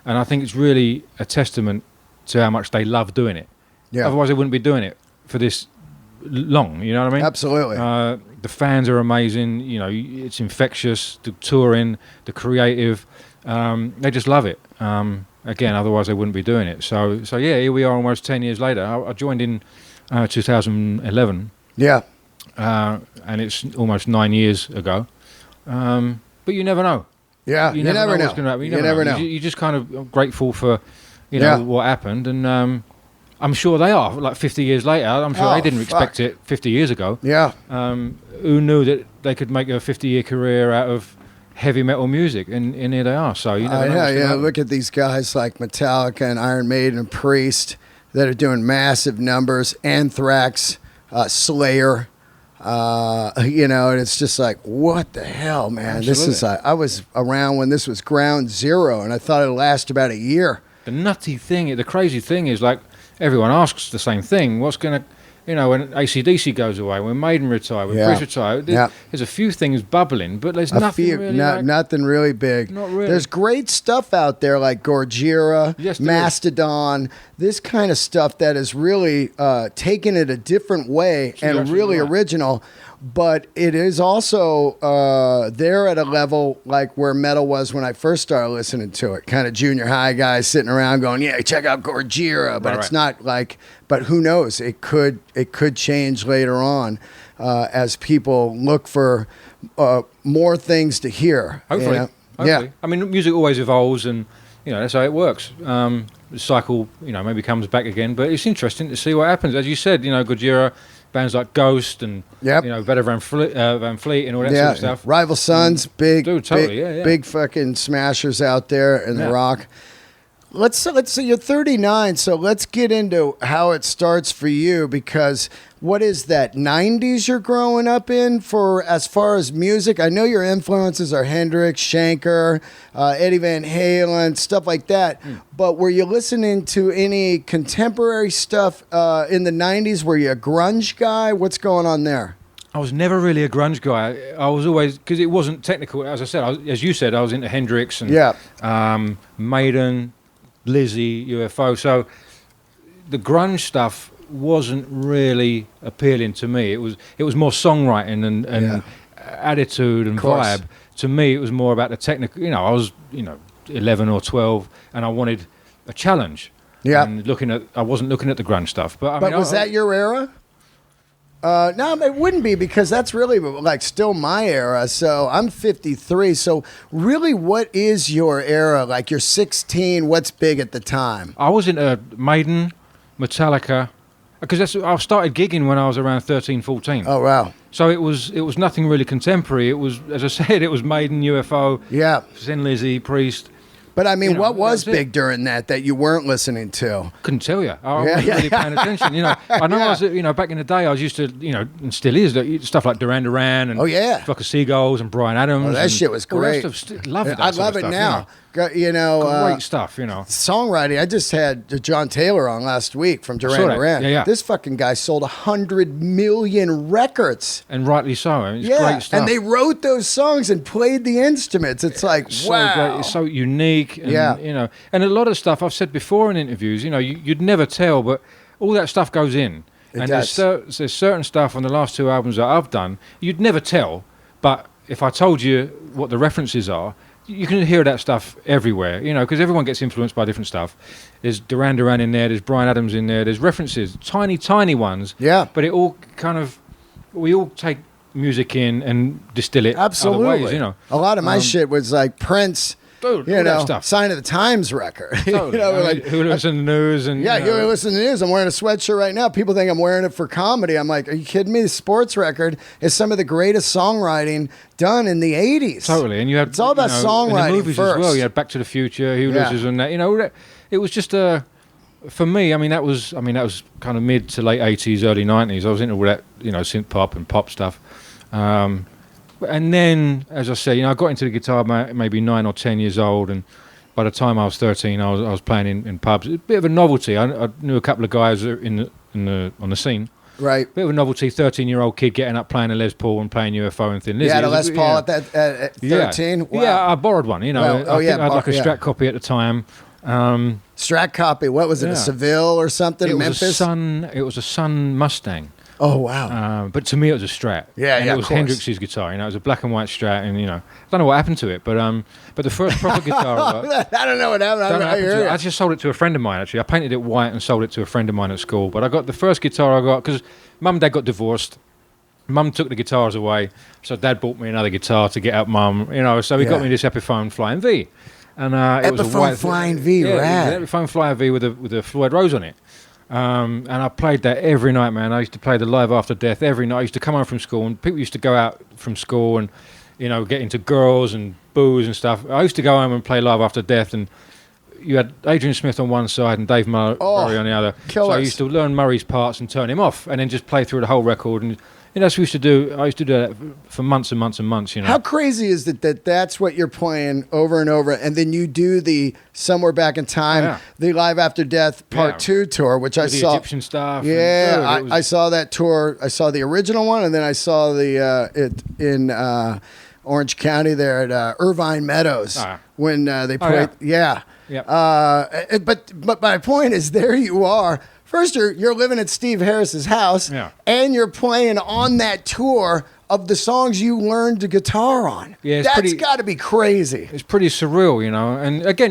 And I think it's really a testament to how much they love doing it. Yeah. Otherwise, they wouldn't be doing it for this long. You know what I mean? Absolutely. The fans are amazing. It's infectious. The touring, the creative. They just love it. Again, otherwise they wouldn't be doing it. So yeah, here we are almost 10 years later. I joined in 2011. Yeah. And it's almost 9 years ago. But you never know. Yeah, you never know. You never know. You're just kind of grateful for, what happened. And I'm sure they are. Like 50 years later, I'm sure they didn't expect it 50 years ago. Yeah. Who knew that they could make a 50-year career out of heavy metal music? And here they are. So you know. Look at these guys like Metallica and Iron Maiden and Priest that are doing massive numbers. Anthrax, Slayer. And it's just like, what the hell, man? Absolutely. This is. I was around when this was ground zero, and I thought it'd last about a year. The crazy thing is, like, everyone asks the same thing. What's going to, when AC/DC goes away, when Maiden retire, when Priest retire, there's a few things bubbling, but there's nothing really. Nothing really big. Not really. There's great stuff out there like Gojira, Mastodon, this kind of stuff that is really taking it a different way and really original. But it is also there at a level like where metal was when I first started listening to it. Kind of junior high guys sitting around going, "Yeah, check out Gojira," but it's not like. But who knows? It could change later on as people look for more things to hear. Hopefully. Yeah. I mean, music always evolves, and that's how it works. The cycle, maybe comes back again. But it's interesting to see what happens. As you said, Gojira. Bands like Ghost and Better Van Fleet and all that sort of stuff. Rival Sons, big fucking smashers out there in the rock. Let's say you're 39, so let's get into how it starts for you, because what is that, 90s you're growing up in for as far as music? I know your influences are Hendrix, Schenker, Eddie Van Halen, stuff like that, but were you listening to any contemporary stuff in the 90s? Were you a grunge guy? What's going on there? I was never really a grunge guy. I was always, because it wasn't technical, as I said, as you said, I was into Hendrix and Maiden, Lizzie, UFO. So the grunge stuff wasn't really appealing to me. It was more songwriting and attitude and vibe. To me, it was more about the technical. I was 11 or 12, and I wanted a challenge. Yeah. And I wasn't looking at the grunge stuff. But was that your era? No, it wouldn't be, because that's really like still my era. So I'm 53. So really, what is your era? Like you're 16. What's big at the time? I was into Maiden, Metallica, because I started gigging when I was around 13, 14. Oh, wow. So it was nothing really contemporary. It was, as I said, it was Maiden, UFO, Thin Lizzy, Priest. But I mean, what was big during that you weren't listening to? Couldn't tell you. I wasn't really paying attention. I know I was, back in the day, I was used to, and still is, stuff like Duran Duran and Flock of Seagulls and Bryan Adams. Oh, that shit was great. Love that. I love it now. Great stuff. Songwriting. I just had John Taylor on last week from Duran Duran. Yeah. This fucking guy sold 100 million records, and rightly so. I mean, it's great stuff. And they wrote those songs and played the instruments. It's like wow, great. It's so unique. And, and a lot of stuff I've said before in interviews. You'd never tell, but all that stuff goes in. There's certain stuff on the last two albums that I've done you'd never tell, but if I told you what the references are, you can hear that stuff everywhere, because everyone gets influenced by different stuff. There's Duran Duran in there, there's Bryan Adams in there, there's references, tiny ones. Yeah. But it all we all take music in and distill it other ways, A lot of my shit was like Prince. Dude, stuff. Sign of the Times record. Totally. Who listens to the news? And you listen to the news. I'm wearing a sweatshirt right now. People think I'm wearing it for comedy. I'm like, are you kidding me? The sports record is some of the greatest songwriting done in the 80s. Totally. And you had it's all about songwriting in the movies first. As well. You had Back to the Future, Who Loses and that. It was just for me. That was kind of mid to late 80s, early 90s. I was into all that synth pop and pop stuff. And then, as I say, I got into the guitar maybe 9 or 10 years old, and by the time I was 13, I was playing in pubs. A bit of a novelty. I knew a couple of guys on the scene. Right. Bit of a novelty. 13-year-old kid getting up playing a Les Paul and playing UFO and Thin Lizzy. You had a Les Paul at 13. Yeah. Wow. Yeah, I borrowed one. I had like a Strat copy at the time. Strat copy. What was it? A Seville or something? Memphis. It was a Sun Mustang. Oh, wow. But to me, it was a Strat. And it was Hendrix's guitar. It was a black and white Strat, and I don't know what happened to it, but the first proper guitar I got, I don't know what happened. I just sold it to a friend of mine, actually. I painted it white and sold it to a friend of mine at school. But I got the first guitar I got, because Mum and Dad got divorced. Mum took the guitars away, so Dad bought me another guitar to get out Mum. So he got me this Epiphone Flying V. And it was a white Flying V, rad. Epiphone Flying V with a Floyd Rose on it. And I played that every night, man. I used to play the Live After Death every night. I used to come home from school, and people used to go out from school and, get into girls and booze and stuff. I used to go home and play Live After Death, and you had Adrian Smith on one side and Dave Murray on the other. Killers. So I used to learn Murray's parts and turn him off, and then just play through the whole record. And that's what we used to do. I used to do that for months and months and months. How crazy is it that's what you're playing over and over, and then you do the Somewhere Back in Time, the Live After Death Part 2 tour, which I saw. The Egyptian stuff. Yeah, I saw that tour. I saw the original one, and then I saw it in Orange County there at Irvine Meadows when they played. Yeah. But my point is, there you are. First, you're living at Steve Harris's house, and you're playing on that tour of the songs you learned the guitar on. Yeah, that's got to be crazy. It's pretty surreal, And again,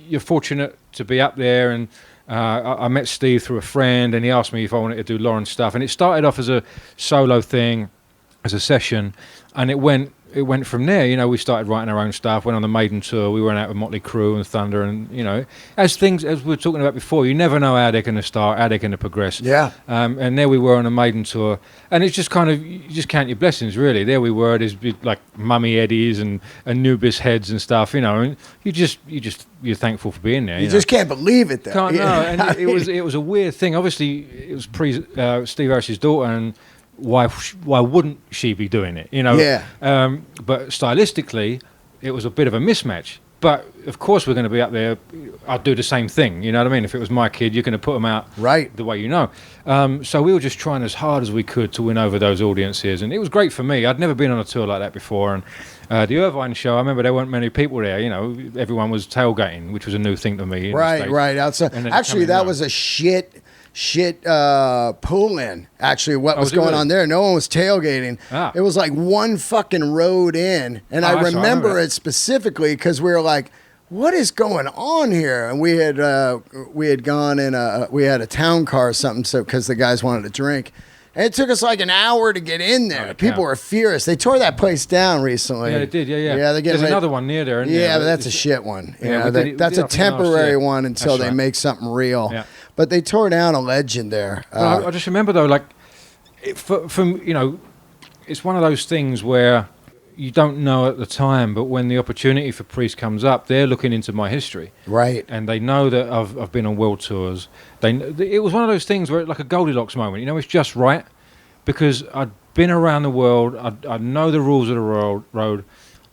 you're fortunate to be up there. And I met Steve through a friend, and he asked me if I wanted to do Lauren's stuff. And it started off as a solo thing, as a session, and it went from there. We started writing our own stuff, went on the Maiden tour. We went out with Motley Crue and Thunder, and as we were talking about before, you never know how they're going to start, how they're going to progress. Yeah. And there we were on a Maiden tour, and it's just you just count your blessings, really. There we were, there's like Mummy Eddies and Anubis heads and stuff, and you're thankful for being there. You just can't believe it, though. Can't know, and it was a weird thing. Obviously, it was Steve Harris's daughter, and why wouldn't she be doing it? Yeah. But stylistically, it was a bit of a mismatch. But of course, we're going to be up there. I'd do the same thing. You know what I mean? If it was my kid, you're going to put them out the way you know. So we were just trying as hard as we could to win over those audiences, and it was great for me. I'd never been on a tour like that before, and the Irvine show, I remember there weren't many people there. Everyone was tailgating, which was a new thing to me. Right. Outside. Actually, that was a shit pull in. Actually, what was going on there? No one was tailgating. It was like one fucking road in, and I remember it specifically because we were like, "What is going on here?" And we had gone in we had a town car or something, so because the guys wanted to drink. And it took us like an hour to get in there. People were furious. They tore that place down recently. Yeah, they did. Yeah. There's another one near there. Yeah, but that's a shit one. That's a temporary one until they make something real. Yeah. But they tore down a legend there. I just remember though, like, it's one of those things where you don't know at the time, but when the opportunity for Priest comes up, they're looking into my history, right? And they know that I've been on world tours. It was one of those things where, like a Goldilocks moment, it's just right, because I'd been around the world, I know the rules of the road,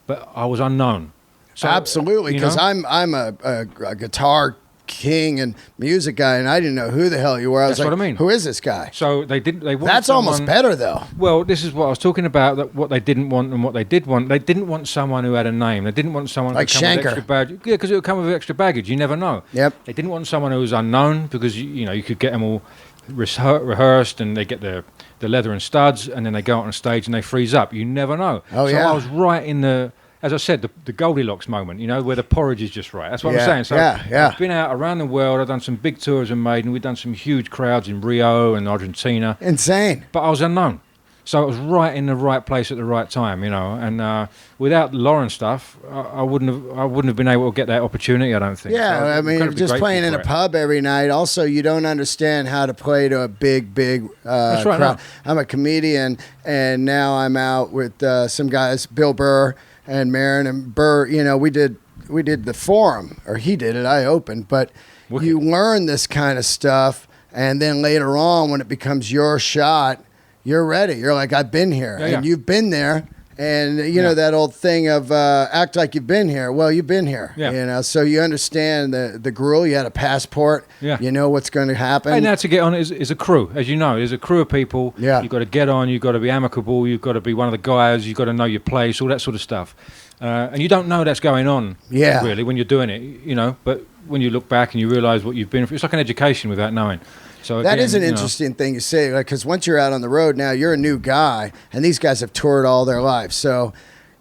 but I was unknown. So, absolutely, because I'm a guitar king and music guy, and I didn't know who the hell you were. I was like, what I mean. Who is this guy? So they want That's someone, almost better, though. Well, this is what I was talking about, that what they didn't want and what they did want. They didn't want someone who had a name. They didn't want someone like who come Shanker. with extra baggage. Yeah, because it would come with extra baggage. You never know. Yep. They didn't want someone who was unknown, because you could get them all rehearsed, and they get the leather and studs, and then they go out on stage and they freeze up. You never know. Oh, so yeah. I was right in the, as I said, the Goldilocks moment, where the porridge is just right. That's what I'm saying. So I've been out around the world. I've done some big tours in Maiden. We've done some huge crowds in Rio and Argentina. Insane. But I was unknown. So I was right in the right place at the right time, and without Lauren stuff, I wouldn't have been able to get that opportunity, I don't think. Yeah, so I mean, just playing in a pub every night. Also, you don't understand how to play to a big That's right, crowd. no. I'm a comedian, and now I'm out with some guys, Bill Burr and Marin and Burr. We did the Forum, or he did it. I opened, but you learn this kind of stuff, and then later on, when it becomes your shot, you're ready. You're like, I've been here, and you've been there, and that old thing of act like you've been here. Well, you've been here, so you understand the gruel. You had a passport. Yeah. You know what's going to happen. And now to get on is a crew, as you know. There's a crew of people. Yeah. You've got to get on. You've got to be amicable. You've got to be one of the guys. You've got to know your place, all that sort of stuff. And you don't know that's going on, really, when you're doing it, But when you look back and you realise what you've been through, it's like an education without knowing. So that is an interesting thing you say, because once you're out on the road now, you're a new guy, and these guys have toured all their lives. So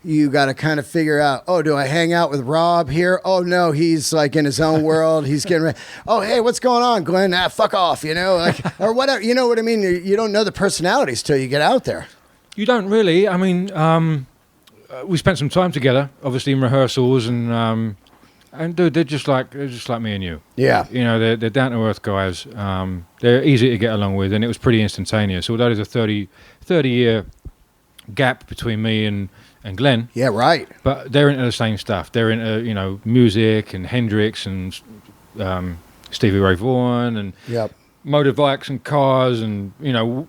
you got to kind of figure out, do I hang out with Rob here? Oh, no, he's like in his own world. He's getting ready. Oh, hey, what's going on, Glenn? Fuck off, or whatever. You know what I mean? You don't know the personalities till you get out there. You don't really. I mean, we spent some time together, obviously in rehearsals, and And dude, they're just like me and you. Yeah. You know, they're down to earth guys. They're easy to get along with, and it was pretty instantaneous. Although there's a 30 year gap between me and Glenn. Yeah, right. But they're into the same stuff. They're into, you know, music and Hendrix and Stevie Ray Vaughan and motorbikes and cars and, you know,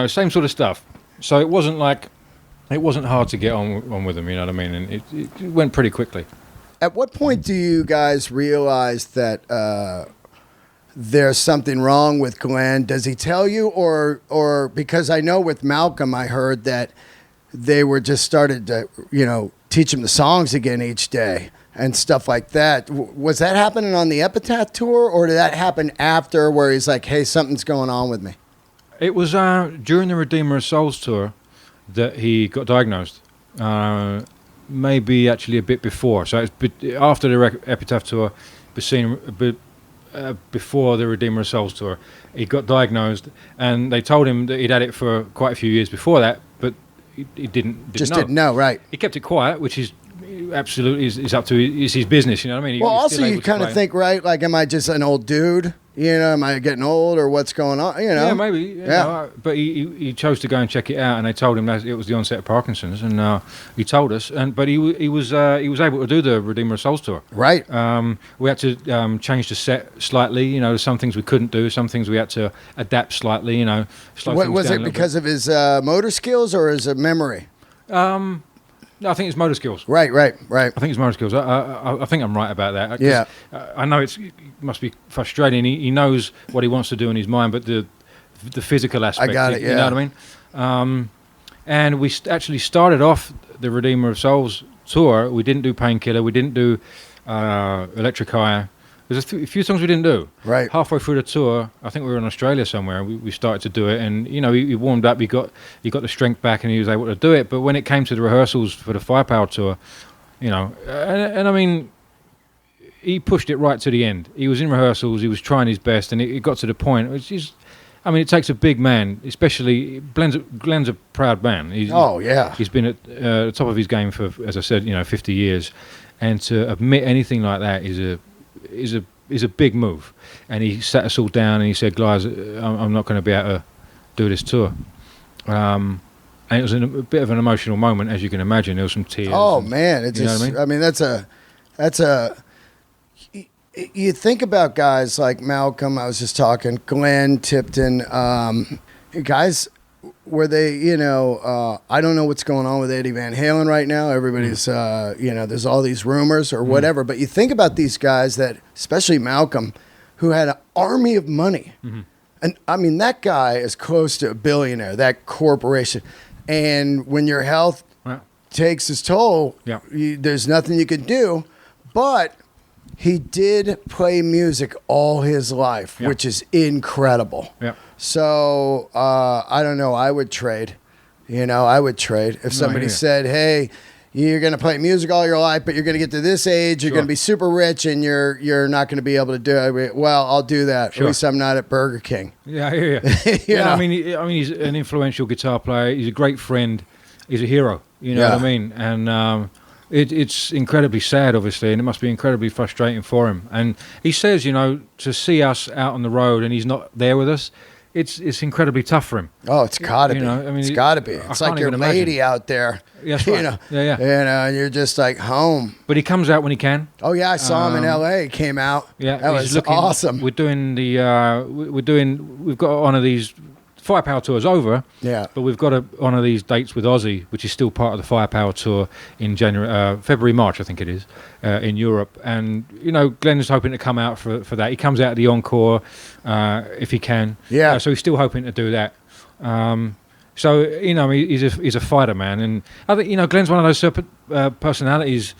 same sort of stuff. So it wasn't hard to get on with them, you know what I mean? And it went pretty quickly. At what point do you guys realize that there's something wrong with Glenn? Does he tell you, or because I know with Malcolm, I heard that they were just started to, you know, teach him the songs again each day and stuff like that. Was that happening on the Epitaph tour, or did that happen after, where he's like, "Hey, something's going on with me"? It was during the Redeemer of Souls tour that he got diagnosed. Maybe actually a bit before. So it's after the Epitaph tour, before the Redeemer of Souls tour, he got diagnosed, and they told him that he'd had it for quite a few years before that, but he didn't know. Right? He kept it quiet, which is absolutely is up to his business. You know what I mean? Well, also you kind of think, right? Like, am I just an old dude? You know, am I getting old, or what's going on? You know, yeah, maybe. You know, but he chose to go and check it out, and they told him that it was the onset of Parkinson's, and he told us. But he was able to do the Redeemer of Souls tour. Right. We had to change the set slightly. You know, some things we couldn't do, some things we had to adapt slightly. You know, was it because of his motor skills or his memory? No, I think it's motor skills. Right. I think it's motor skills. I think I'm right about that. Yeah. I know it must be frustrating. He knows what he wants to do in his mind, but the physical aspect. I got it, yeah. You know what I mean? And we actually started off the Redeemer of Souls tour. We didn't do Painkiller. We didn't do Electric Eye. There's a few songs we didn't do. Right. Halfway through the tour, I think we were in Australia somewhere. We started to do it, and you know, he warmed up. He got the strength back, and he was able to do it. But when it came to the rehearsals for the Firepower tour, you know, and I mean, he pushed it right to the end. He was in rehearsals. He was trying his best, and it got to the point. Which is, I mean, it takes a big man, especially Glenn's a proud man. He's been at the top of his game for, as I said, you know, 50 years, and to admit anything like that is a big move. And he sat us all down and he said, "Guys, I'm not going to be able to do this tour." And it was a bit of an emotional moment, as you can imagine. There was some tears. Oh man, it's just, I mean, that's a. You think about guys like Malcolm. I was just talking, Glenn Tipton, guys. Where they, you know, I don't know what's going on with Eddie Van Halen right now. Everybody's, you know, there's all these rumors or whatever. But you think about these guys that, especially Malcolm, who had an army of money. Mm-hmm. And, I mean, that guy is close to a billionaire, that corporation. And when your health takes its toll, there's nothing you can do. But he did play music all his life, which is incredible. Yeah. So, I don't know. I would trade. You know, I would trade. If somebody said, "Hey, you're going to play music all your life, but you're going to get to this age, you're going to be super rich, and you're not going to be able to do it." Well, I'll do that. Sure. At least I'm not at Burger King. Yeah, I hear you. Yeah, I mean, he's an influential guitar player. He's a great friend. He's a hero. You know what I mean? And it's incredibly sad, obviously, and it must be incredibly frustrating for him. And he says, you know, to see us out on the road and he's not there with us, it's incredibly tough for him. Oh, it's gotta be. You know, I mean, it's gotta be. It's like your lady out there. That's right. You know, You know, and you're just like home. But he comes out when he can. Oh yeah, I saw him in L.A. He came out. Yeah, that was awesome. We're doing we've got one of these Firepower tours over. Yeah. But we've got one of these dates with Ozzy, which is still part of the Firepower tour in February, March, I think it is, in Europe. And, you know, Glenn is hoping to come out for that. He comes out at the Encore if he can. Yeah. So he's still hoping to do that. So, you know, he's a fighter, man. And I think, you know, Glenn's one of those personalities.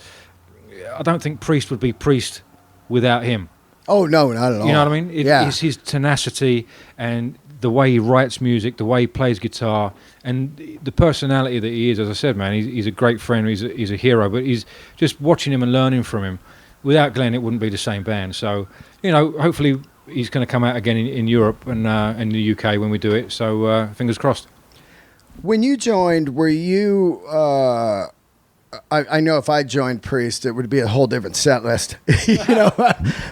I don't think Priest would be Priest without him. Oh, no, not at all. You know what I mean? It's his tenacity and the way he writes music, the way he plays guitar, and the personality that he is. As I said, man, he's a great friend. He's a hero. But he's just watching him and learning from him. Without Glenn, it wouldn't be the same band. So, you know, hopefully he's going to come out again in Europe and in the UK when we do it. So, fingers crossed. When you joined, were you I know if I joined Priest, it would be a whole different set list,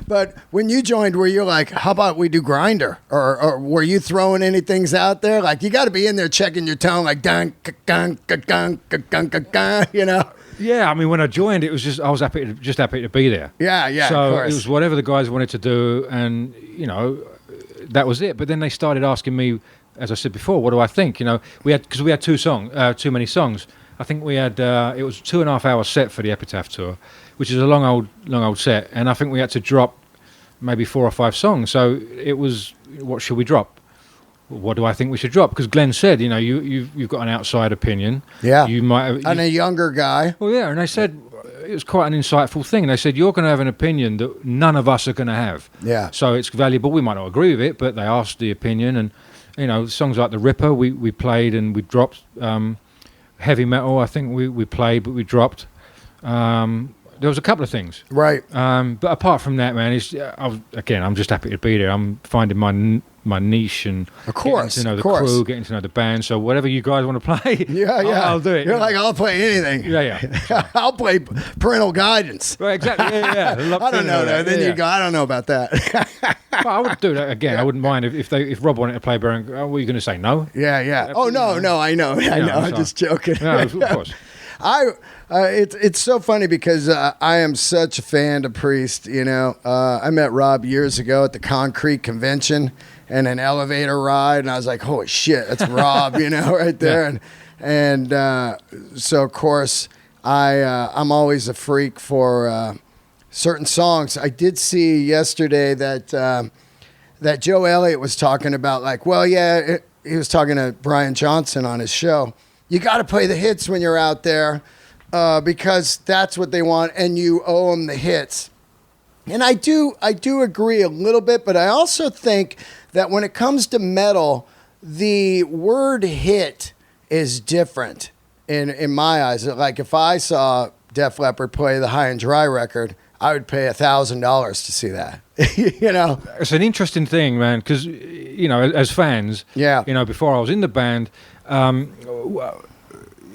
But when you joined, were you like, how about we do Grinder, or were you throwing any things out there? Like, you got to be in there checking your tone, like dun gun gun gun. Yeah, I mean, when I joined, it was just I was happy to be there. Yeah. So of course. it was whatever the guys wanted to do, and that was it. But then they started asking me, as I said before, what do I think? We had too many songs. I think we had it was 2.5 hour set for the Epitaph tour, which is a long old set, and I think we had to drop maybe 4 or 5 songs. So it was, what should we drop? What do I think we should drop? Because Glenn said, you've got an outside opinion. Yeah. You might have, and a younger guy. Well, yeah, and they said it was quite an insightful thing. They said you're going to have an opinion that none of us are going to have. Yeah. So it's valuable. We might not agree with it, but they asked the opinion, and songs like The Ripper we played and we dropped. Heavy metal, I think we played, but we dropped. There was a couple of things. Right. But apart from that, man, I'm just happy to be there. I'm finding my niche and of course, getting to know the crew, getting to know the band. So whatever you guys want to play, I'll do it. You're like, I'll play anything. Yeah. I'll play Parental Guidance. Right, exactly. Yeah. I don't know that. Then you go, I don't know about that. Well, I would do that again. I wouldn't mind if Rob wanted to play Baron. What are you going to say? No. Yeah. Oh no, I know. I'm just joking. No, of course. It's so funny because I am such a fan of Priest. I met Rob years ago at the Concrete Convention and an elevator ride, and I was like, holy shit, that's Rob, right there. Yeah. And so of course I'm always a freak for certain songs. I did see yesterday that Joe Elliott was talking about, like, well, yeah, he was talking to Brian Johnson on his show. You got to play the hits when you're out there because that's what they want, and you owe them the hits. And I do agree a little bit, but I also think that when it comes to metal, the word hit is different in my eyes. Like, if I saw Def Leppard play the High and Dry record, I would pay $1,000 to see that. It's an interesting thing, man, because as fans, before I was in the band,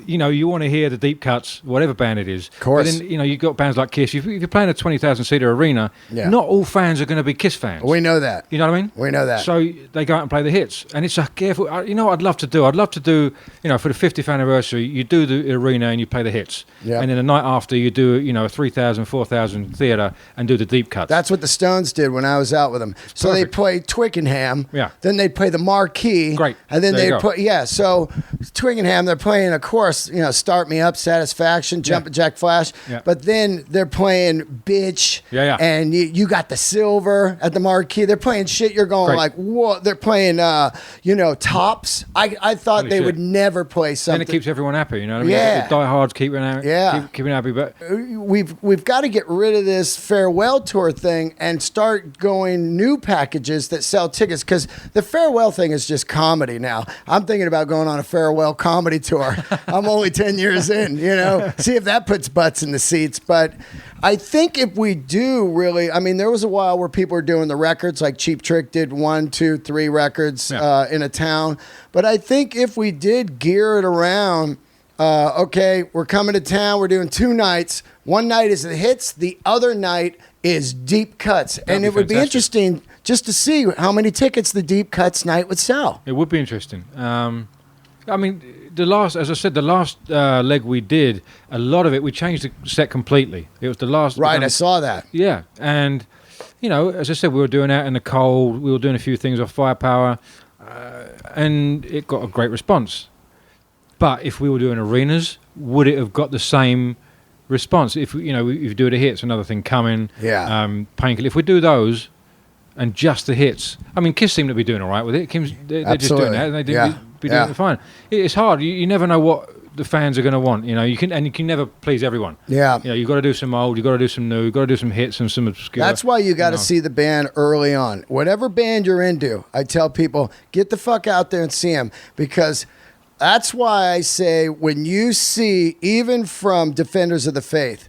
you want to hear the deep cuts, whatever band it is. Of course. But then, you've got bands like Kiss. If you're playing a 20,000-seater arena, not all fans are going to be Kiss fans. We know that. You know what I mean? We know that. So they go out and play the hits. And it's a careful... what I'd love to do? I'd love to do, for the 50th anniversary, you do the arena and you play the hits. Yeah. And then the night after, you do, a 3,000, 4,000 theater and do the deep cuts. That's what the Stones did when I was out with them. So they played Twickenham. Yeah. Then they'd play the Marquee. Great. And then they'd play... Yeah, so Twickenham, they're playing, of course, Start Me Up, Satisfaction, Jumpin' Jack Flash. Yeah. But then they're playing Bitch. Yeah. And you got the Silver at the Marquee. They're playing shit. You're going like, whoa. They're playing, Tops. I thought Holy they shit. would never play something. Then it keeps everyone happy, you know what I mean? Yeah. The diehards keep happy, but... We've got to get rid of this farewell tour thing and start going new packages that sell tickets, because the farewell thing is just comedy now. I'm thinking about going on a farewell comedy tour. I'm only 10 years in, see if that puts butts in the seats. But I think if we do really, there was a while where people were doing the records, like Cheap Trick did 1, 2, 3 records in a town. But I think if we did gear it around, okay, we're coming to town, we're doing 2 nights. One night is the hits, the other night is deep cuts. And it would be interesting just to see how many tickets the deep cuts night would sell. It would be interesting. The last leg we did, a lot of it, we changed the set completely. It was the last... Right, I saw that. Yeah, and, as I said, we were doing Out in the Cold, we were doing a few things off Firepower, and it got a great response. But if we were doing arenas, would it have got the same response? If, if you do the hits, another thing coming, Painkiller. If we do those and just the hits, Kiss seem to be doing all right with it. They're just doing that, and they be doing it fine. It's hard. You never know what the fans are going to want. You can never please everyone. Yeah. You've got to do some old, you've got to do some new, you've got to do some hits and some obscure. That's why you got to see the band early on. Whatever band you're into, I tell people, get the fuck out there and see them, because that's why I say when you see, even from Defenders of the Faith,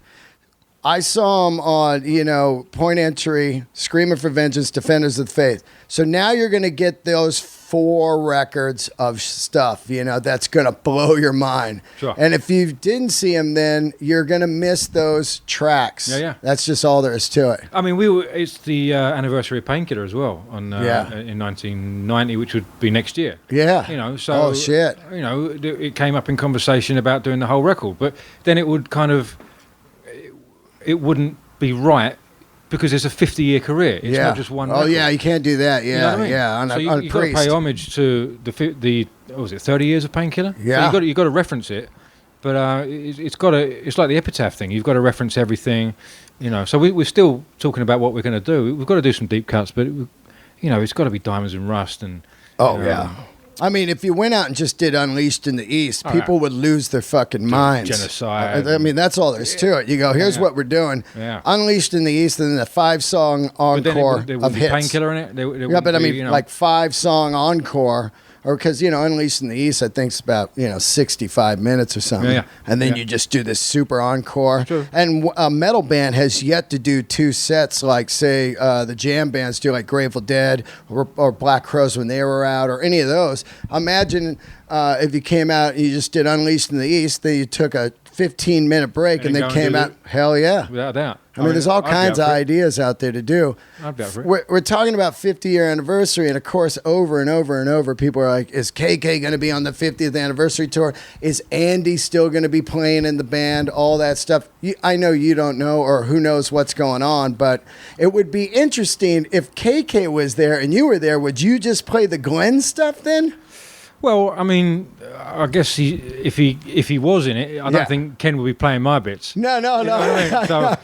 I saw him on, Point Entry, Screaming for Vengeance, Defenders of the Faith. So now you're going to get those 4 records of stuff, that's going to blow your mind. Sure. And if you didn't see him then, you're going to miss those tracks. Yeah. That's just all there is to it. I mean, it's the anniversary of Painkiller as well in 1990, which would be next year. Yeah. So oh shit. It came up in conversation about doing the whole record, but then it would it wouldn't be right because it's a 50-year career. It's not just one record. Oh yeah, you can't do that. Yeah, you know what I mean? yeah. On you've got to pay homage to the what was it, 30 years of Painkiller? Yeah. So you've got to reference it, but it's like the Epitaph thing. You've got to reference everything, So we're still talking about what we're going to do. We've got to do some deep cuts, but it's got to be Diamonds and Rust and. Oh yeah. I mean, if you went out and just did Unleashed in the East, people would lose their fucking minds. Genocide. I mean, that's all there's to it. You go, here's what we're doing. Yeah. Unleashed in the East, and then a 5-song encore there of hits. Painkiller in it. Yeah, but I mean, like 5-song encore. Or because, Unleashed in the East, I think it's about, 65 minutes or something. Yeah. And then you just do this super encore. Sure. And a metal band has yet to do 2 sets like, say, the jam bands do, like Grateful Dead or Black Crowes when they were out, or any of those. Imagine if you came out and you just did Unleashed in the East, then you took a 15-minute break and then came out. Hell yeah. Without a doubt. I mean, there's all kinds of ideas out there to do. I'd be up for it. We're talking about 50-year anniversary, and of course, over and over and over, people are like, is KK going to be on the 50th anniversary tour? Is Andy still going to be playing in the band? All that stuff. I know you don't know, or who knows what's going on, but it would be interesting if KK was there and you were there. Would you just play the Glenn stuff then? Well, I mean, I guess if he was in it, I don't think Ken would be playing my bits. No. You know what I mean? So,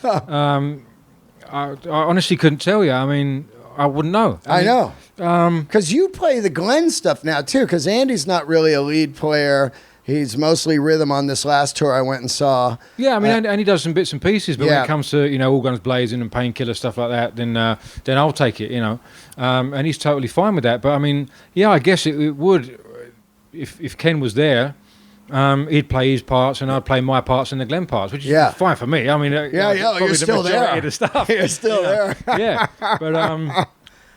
I honestly couldn't tell you. I mean, I wouldn't know. I know. Because you play the Glenn stuff now, too, because Andy's not really a lead player. He's mostly rhythm on this last tour I went and saw. Yeah, I mean, and he does some bits and pieces, but when it comes to, All Guns Blazing and Painkiller, stuff like that, then I'll take it, And he's totally fine with that. But, I mean, I guess it would... If Ken was there, he'd play his parts and I'd play my parts and the Glenn parts, which is fine for me. I mean, you're still there. The stuff. You're still there. Yeah, but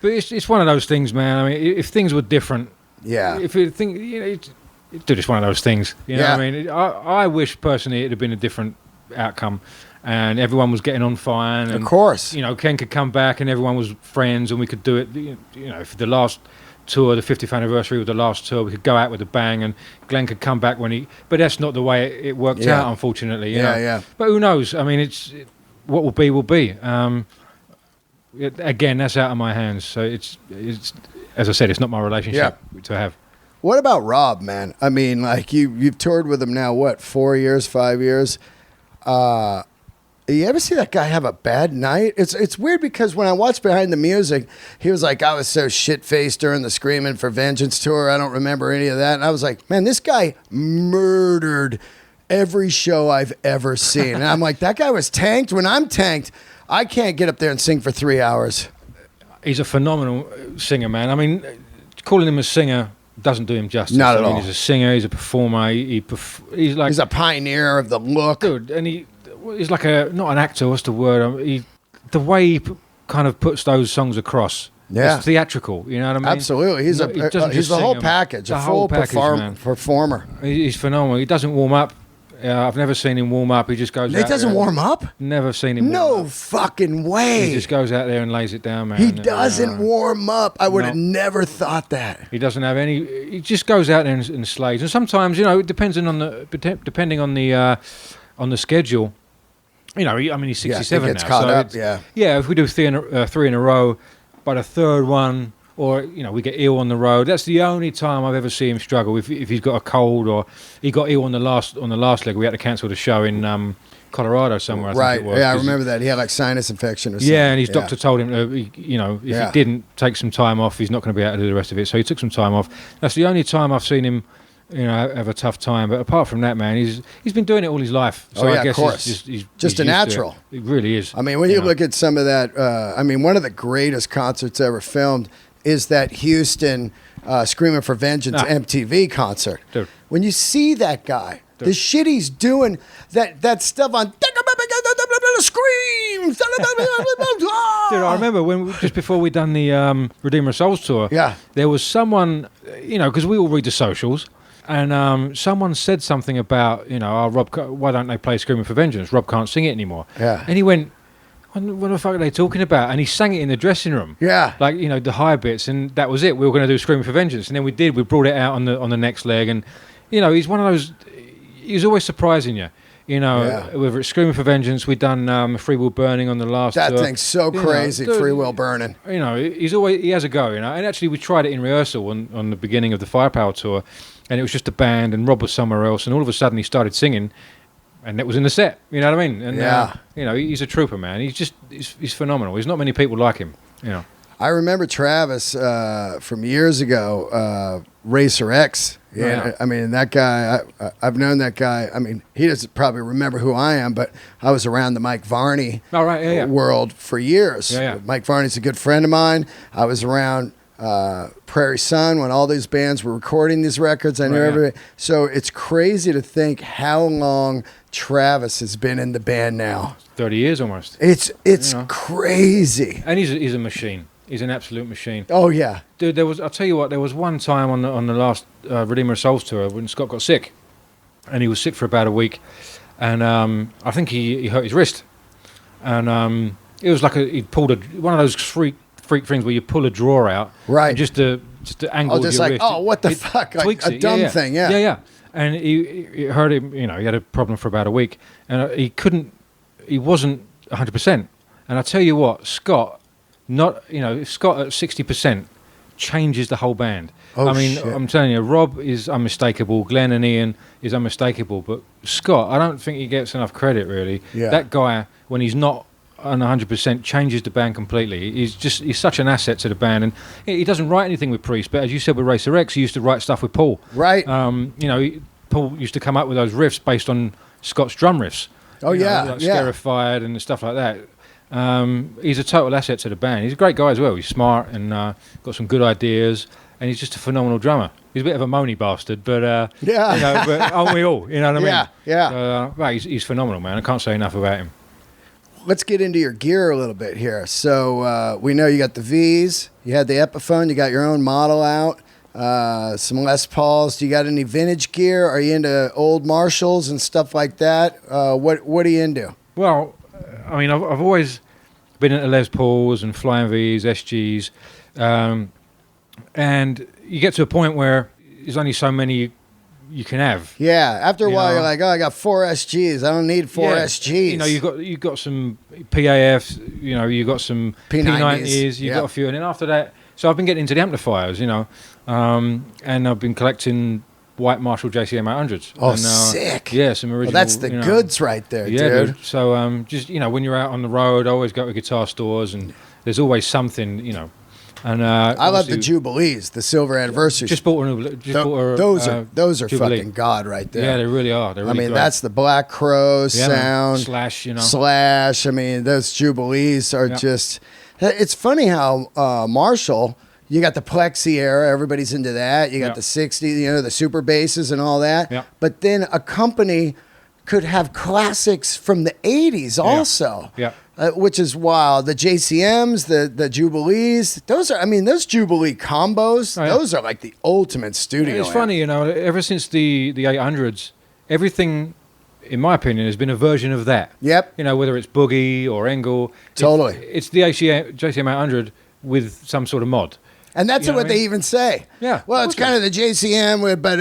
it's one of those things, man. I mean, if things were different, if you think, it's just one of those things. You know what I mean? I wish personally it had been a different outcome, and everyone was getting on fine. And, of course, Ken could come back and everyone was friends, and we could do it. For the last tour, the 50th anniversary of the last tour, we could go out with a bang, and Glenn could come back but that's not the way it worked out, unfortunately. Yeah. But who knows? I mean, what will be will be. Again, that's out of my hands. So it's as I said, it's not my relationship to have. What about Rob, man? I mean, like you've toured with him now, what, 4 years, 5 years? You ever see that guy have a bad night? It's weird because when I watched Behind the Music, he was like, I was so shit-faced during the Screaming for Vengeance tour. I don't remember any of that. And I was like, man, this guy murdered every show I've ever seen. And I'm like, that guy was tanked. When I'm tanked, I can't get up there and sing for 3 hours. He's a phenomenal singer, man. I mean, calling him a singer doesn't do him justice. Not at all. He's a singer. He's a performer. He's a pioneer of the look. Dude, and he's like not an actor. What's the word? The way he kind of puts those songs across. Yeah, it's theatrical. You know what I mean? Absolutely. He's the whole package. A full performer. He's phenomenal. He doesn't warm up. I've never seen him warm up. He just goes. He doesn't warm up. Never seen him. No warm up. Fucking way. He just goes out there and lays it down, man. He doesn't warm up. I would have never thought that. He doesn't have any. He just goes out there and slays. And sometimes, depending on the schedule. He's 67 gets now. Caught so up, if we do three in a row, by the third one, or we get ill on the road. That's the only time I've ever seen him struggle. If he's got a cold, or he got ill on the last leg, we had to cancel the show in Colorado somewhere. I think it was, I remember that. He had like sinus infection or something. Yeah, and his doctor told him, if he didn't take some time off, he's not going to be able to do the rest of it. So he took some time off. That's the only time I've seen him. Have a tough time, but apart from that, man, he's been doing it all his life. So I guess of course. He's just a natural. It really is. I mean, when you look at some of that, one of the greatest concerts ever filmed is that Houston Screaming for Vengeance MTV concert. Dude. When you see that guy, the shit he's doing, that stuff on, gotta scream. Dude, I remember just before we done the Redeemer of Souls tour. Yeah. There was someone, because we all read the socials, and someone said something about, Rob, why don't they play Screaming for Vengeance? Rob can't sing it anymore. Yeah. And he went, what the fuck are they talking about? And he sang it in the dressing room. Yeah. Like, the high bits, and that was it. We were going to do Screaming for Vengeance. And then we did. We brought it out on the next leg. And, he's one of those, he's always surprising you. Whether it's Screaming for Vengeance, we've done Free Will Burning on the last That tour. thing's so crazy, Free Will Burning. He has a go, And actually, we tried it in rehearsal on the beginning of the Firepower tour, and it was just a band, and Rob was somewhere else, and all of a sudden he started singing, and that was in the set. You know what I mean? And he's a trooper, man. He's phenomenal. There's not many people like him. I remember Travis from years ago, Racer X. Yeah, I mean, that guy, I've known that guy. I mean, he doesn't probably remember who I am, but I was around the Mike Varney world for years. Yeah. Mike Varney's a good friend of mine. I was around Prairie Sun when all these bands were recording these records. I knew everybody. So it's crazy to think how long Travis has been in the band now. 30 years almost. It's crazy. And he's a machine. He's an absolute machine. Oh yeah, dude. I'll tell you what. There was one time on the last Redeemer of Souls tour when Scott got sick, and he was sick for about a week, and I think he hurt his wrist, and it was like he'd pulled one of those freak things where you pull a drawer out, right? And just to angle your like, wrist. Oh, what the fuck? Like a dumb thing, yeah. Yeah. And it hurt him. He had a problem for about a week, and he wasn't 100%. And I tell you what, Scott. Scott at 60% changes the whole band. Oh, I mean, shit. I'm telling you, Rob is unmistakable. Glenn and Ian is unmistakable. But Scott, I don't think he gets enough credit, really. Yeah. That guy, when he's not on 100%, changes the band completely. He's such an asset to the band. And he doesn't write anything with Priest, but as you said with Racer X, he used to write stuff with Paul. Right. Paul used to come up with those riffs based on Scott's drum riffs. Oh, Like Scarified and stuff like that. He's a total asset to the band. He's a great guy as well. He's smart and got some good ideas, and he's just a phenomenal drummer. He's a bit of a moany bastard, but but aren't we all? You know what I mean? Yeah. He's phenomenal, man. I can't say enough about him. Let's get into your gear a little bit here. So we know you got the V's, you had the Epiphone, you got your own model out, some Les Pauls. Do you got any vintage gear? Are you into old Marshalls and stuff like that? What are you into? Well, I mean, I've always been into Les Pauls and Flying V's, SGs, and you get to a point where there's only so many you can have. Yeah, after a while, you're like, I got 4 SGs. I don't need 4 SGs. You got some PAFs. You got some P90s. You got a few, and then after that, so I've been getting into the amplifiers. And I've been collecting white Marshall JCM 800s. Oh, and, sick. Yeah, some original. Well, that's the goods right there, dude. So just, when you're out on the road, I always go to guitar stores, and there's always something, And I love the Jubilees, the silver anniversaries. Just bought a new. Those are Jubilee. fucking god right there. Yeah, they really are. They're really great. That's the Black Crow sound. Slash, Slash. I mean, those Jubilees are just. It's funny how Marshall. You got the Plexi era, everybody's into that. You got the 60s, the super basses and all that. Yeah. But then a company could have classics from the 80s also. Yeah. Which is wild. The JCMs, the Jubilees, those Jubilee combos, those are like the ultimate studio. It's funny, ever since the 800s, everything, in my opinion, has been a version of that. Yep. Whether it's Boogie or Engel. Totally. It's the JCM 800 with some sort of mod. And that's what they even say. Yeah. Well, it's kind of the JCM, but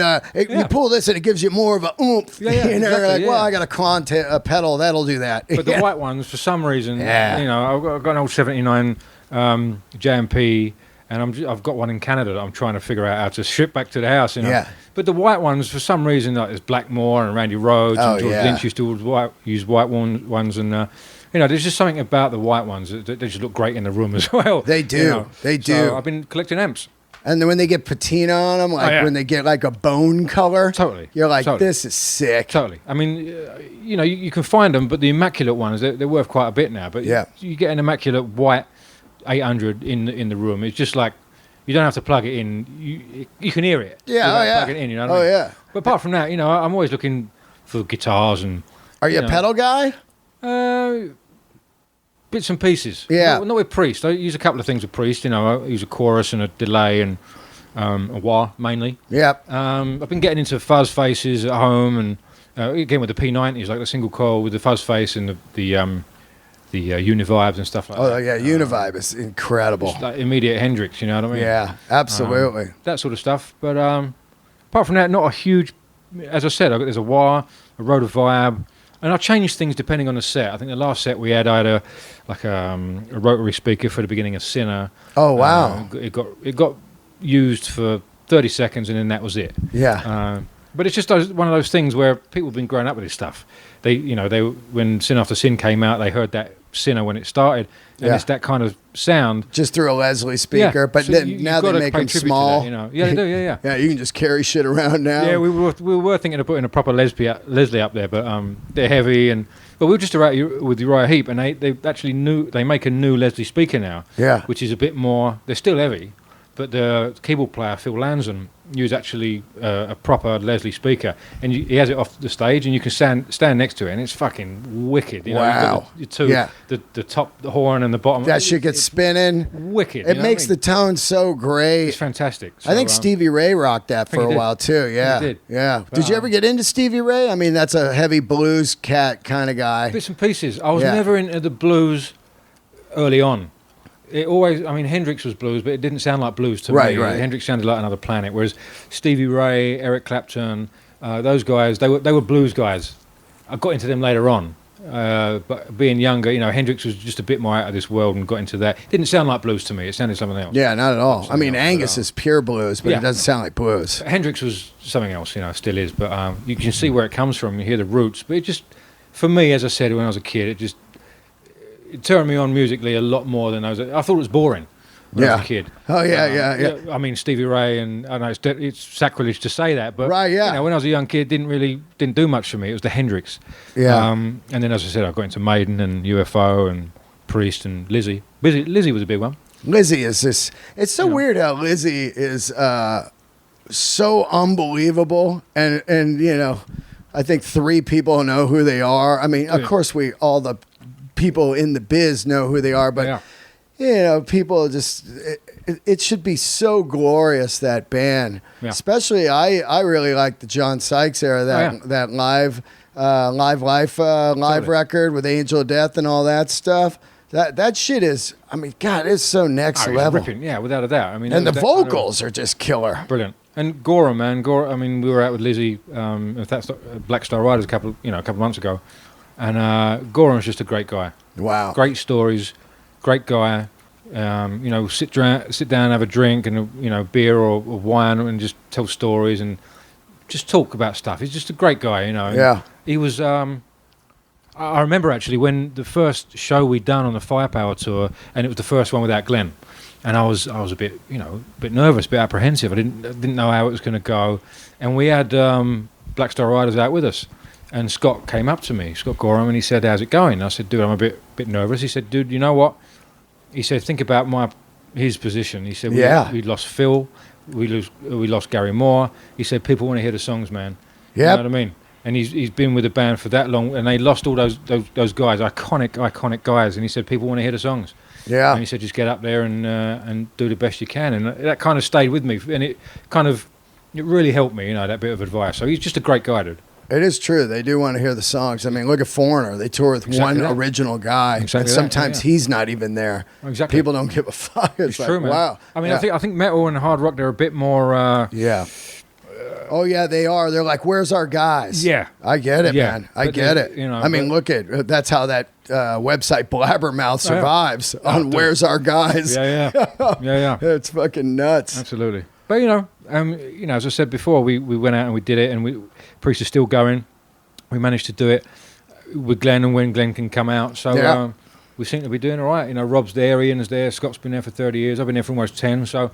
you pull this and it gives you more of a oomph. Yeah, exactly, I got a Klon a pedal, that'll do that. But the white ones, for some reason, I've got an old 79 JMP, and I've got one in Canada that I'm trying to figure out how to ship back to the house. Yeah. But the white ones, for some reason, like there's Blackmore and Randy Rhoads and George Lynch used to use white ones, and there's just something about the white ones that they just look great in the room as well. They do. They do. So I've been collecting amps. And then when they get patina on them, when they get like a bone color, you're like, this is sick. Totally. I mean, you can find them, but the immaculate ones, they're worth quite a bit now. But you get an immaculate white 800 in the room. It's just like, you don't have to plug it in. You can hear it. Yeah, plug it in, what I mean? Yeah. But apart from that, I'm always looking for guitars and. Are you a pedal guy? Bits and pieces. Yeah. Not with Priest. I use a couple of things with Priest. I use a chorus and a delay and a wah mainly. Yep. I've been getting into fuzz faces at home and again with the P90s, like the single coil with the fuzz face and the Univibes and stuff like that. Oh yeah, Univibe is incredible. It's like immediate Hendrix, you know what I mean? Yeah, absolutely. That sort of stuff. But apart from that, not a huge. As I said, there's a wah, a rotor vibe. And I changed things depending on the set. I think the last set I had a rotary speaker for the beginning of Sinner. Oh wow! It got used for 30 seconds and then that was it. Yeah. But it's just one of those things where people have been growing up with this stuff. They when Sin After Sin came out, they heard that Sinner when it started, and it's that kind of sound. Just through a Leslie speaker, but so then now they make them small. That, Yeah, they do. Yeah. Yeah, you can just carry shit around now. Yeah, we were thinking of putting a proper Leslie up there, but they're heavy but we were just about with Uriah Heep, and they actually they make a new Leslie speaker now. Yeah. Which is a bit more. They're still heavy, but the keyboard player Phil Lanson used actually a proper Leslie speaker, and he has it off the stage, and you can stand next to it, and it's fucking wicked. Wow. The top the horn and the bottom. That shit gets spinning. Wicked. It makes the tone so great. It's fantastic. So, I think Stevie Ray rocked that for a while too. Yeah. He did. Yeah. Did you ever get into Stevie Ray? I mean, that's a heavy blues cat kind of guy. Bits and pieces. I was never into the blues early on. It always, Hendrix was blues, but it didn't sound like blues to me. Right. Hendrix sounded like another planet, whereas Stevie Ray, Eric Clapton, those guys, they were blues guys. I got into them later on, but being younger, Hendrix was just a bit more out of this world and got into that. It didn't sound like blues to me. It sounded something else. Yeah, not at all. Angus is pure blues, but it doesn't sound like blues. Hendrix was something else, still is, but you can see where it comes from. You hear the roots, but it just, for me, as I said when I was a kid, it turned me on musically a lot more than I thought it was boring when I was a kid. Oh, yeah. Stevie Ray, and I know it's sacrilege to say that, but right, yeah. When I was a young kid, didn't do much for me. It was the Hendrix. Yeah. And then, as I said, I got into Maiden and UFO and Priest and Lizzie. Lizzie was a big one. Lizzie is this. It's so weird how Lizzie is so unbelievable, and I think 3 people know who they are. Of course, all the people in the biz know who they are, but people just it should be so glorious, that band. Especially I really like the John Sykes era, that live record with Angel of Death and all that stuff. That shit is, God, it's so next level. Ripping, without a doubt. And the vocals are just killer. Brilliant. And Gora, man, we were out with Lizzie, that's Black Star Riders a couple months ago. And Goran's just a great guy. Wow. Great stories, great guy. Sit down, have a drink and beer or wine, and just tell stories and just talk about stuff. He's just a great guy, Yeah. He was. I remember actually when the first show we'd done on the Firepower tour, and it was the first one without Glenn, and I was a bit nervous, a bit apprehensive. I didn't know how it was going to go, and we had Black Star Riders out with us. And Scott came up to me, Scott Gorham, and he said, "How's it going?" I said, "Dude, I'm a bit nervous." He said, "Dude, you know what?" He said, "Think about his position." He said, "We lost Phil, we lost Gary Moore." He said, "People want to hear the songs, man." Yeah, you know what I mean. And he's been with the band for that long, and they lost all those guys, iconic guys. And he said, "People want to hear the songs." Yeah. And he said, "Just get up there and do the best you can." And that kind of stayed with me, and it really helped me, that bit of advice. So he's just a great guy, dude. It is true. They do want to hear the songs. Look at Foreigner. They tour with one original guy, and sometimes he's not even there. Exactly. People don't give a fuck. It's true, man. Wow. I think metal and hard rock, they're a bit more. Oh yeah, they are. They're like, "Where's our guys?" Yeah, I get it, man. I get it. Look at that's how that website Blabbermouth survives on "Where's Our Guys." Yeah. It's fucking nuts. Absolutely. But as I said before, we went out and we did it, and Priest is still going. We managed to do it with Glenn, and when Glenn can come out, so we seem to be doing all right. Rob's there, Ian's there, Scott's been there for 30 years. I've been there for almost 10. So,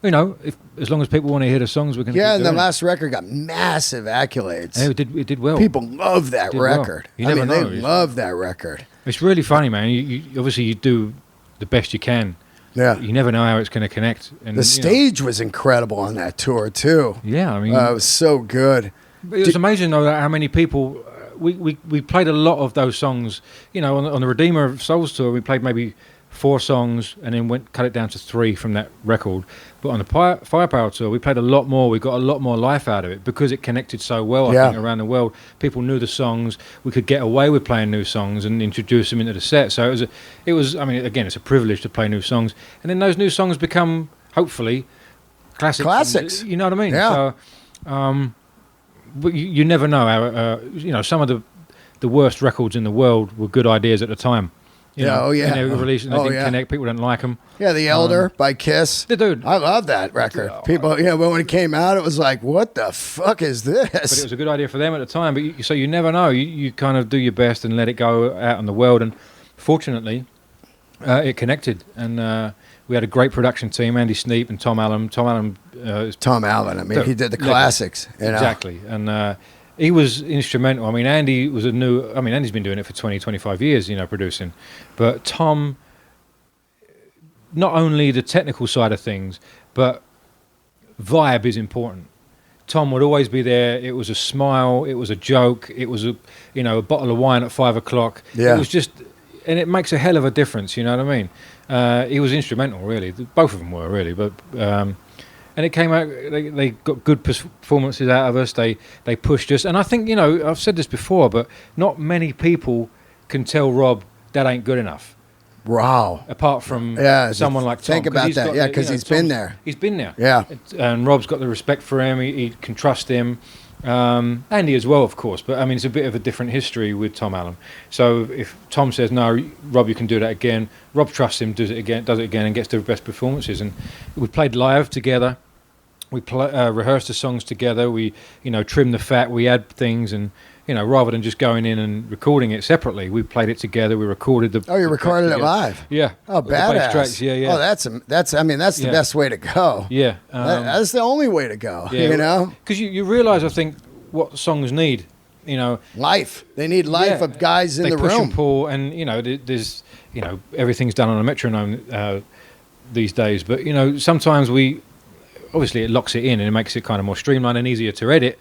as long as people want to hear the songs, we're going to. Yeah, and the last record got massive accolades. Yeah, it did well. People love that record. Well. They love that record. It's really funny, man. You obviously you do the best you can. Yeah. You never know how it's going to connect. And the stage was incredible on that tour too. Yeah, it was so good. It was amazing though how many people we played a lot of those songs. You know, on the Redeemer of Souls tour, we played maybe 4 songs and then cut it down to 3 from that record. But on the Firepower tour, we played a lot more. We got a lot more life out of it because it connected so well, I think, around the world. People knew the songs. We could get away with playing new songs and introduce them into the set. So it was. I mean, again, it's a privilege to play new songs. And then those new songs become, hopefully, classics. You know what I mean? Yeah. So, but you never know. You know, some of the worst records in the world were good ideas at the time. You know, and they were released and they didn't connect. People didn't like them. Yeah, The Elder by Kiss. Dude, I love that record. People, but when it came out, it was like, what the fuck is this? But it was a good idea for them at the time. But so you never know. You kind of do your best and let it go out in the world. And fortunately, it connected. And we had a great production team, Andy Sneap and Tom Allen. Tom Allen. I mean, he did the classics. You know? Exactly. And he was instrumental. I mean, Andy's been doing it for 20, 25 years, you know, producing. But Tom, not only the technical side of things, but vibe is important. Tom would always be there. It was a smile. It was a joke. It was a bottle of wine at 5 o'clock. Yeah. It was just, and it makes a hell of a difference, you know what I mean? He was instrumental, really. Both of them were, really. But and it came out, they got good performances out of us. They pushed us. And I think, you know, I've said this before, but not many people can tell Rob that ain't good enough. Wow. Apart from someone like Tom. Think about that. Yeah, because he's been there. He's been there. Yeah. And Rob's got the respect for him. He can trust him. Andy as well, of course. But, I mean, it's a bit of a different history with Tom Allen. So if Tom says, no, Rob, you can do that again, Rob trusts him, does it again, and gets the best performances. And we played live together. We rehearsed the songs together. We, you know, trimmed the fat. We add things, and you know, rather than just going in and recording it separately, we played it together. We recorded the. Oh, you recorded it live? Yeah. Oh, badass! Tracks. Yeah. Oh, that's. I mean, that's the best way to go. Yeah. That's the only way to go. Yeah, you know, because you realize, I think, what songs need. You know, life. They need life of guys in the room. They push and pull, and you know, there's, you know, everything's done on a metronome these days. But you know, sometimes obviously it locks it in and it makes it kind of more streamlined and easier to edit.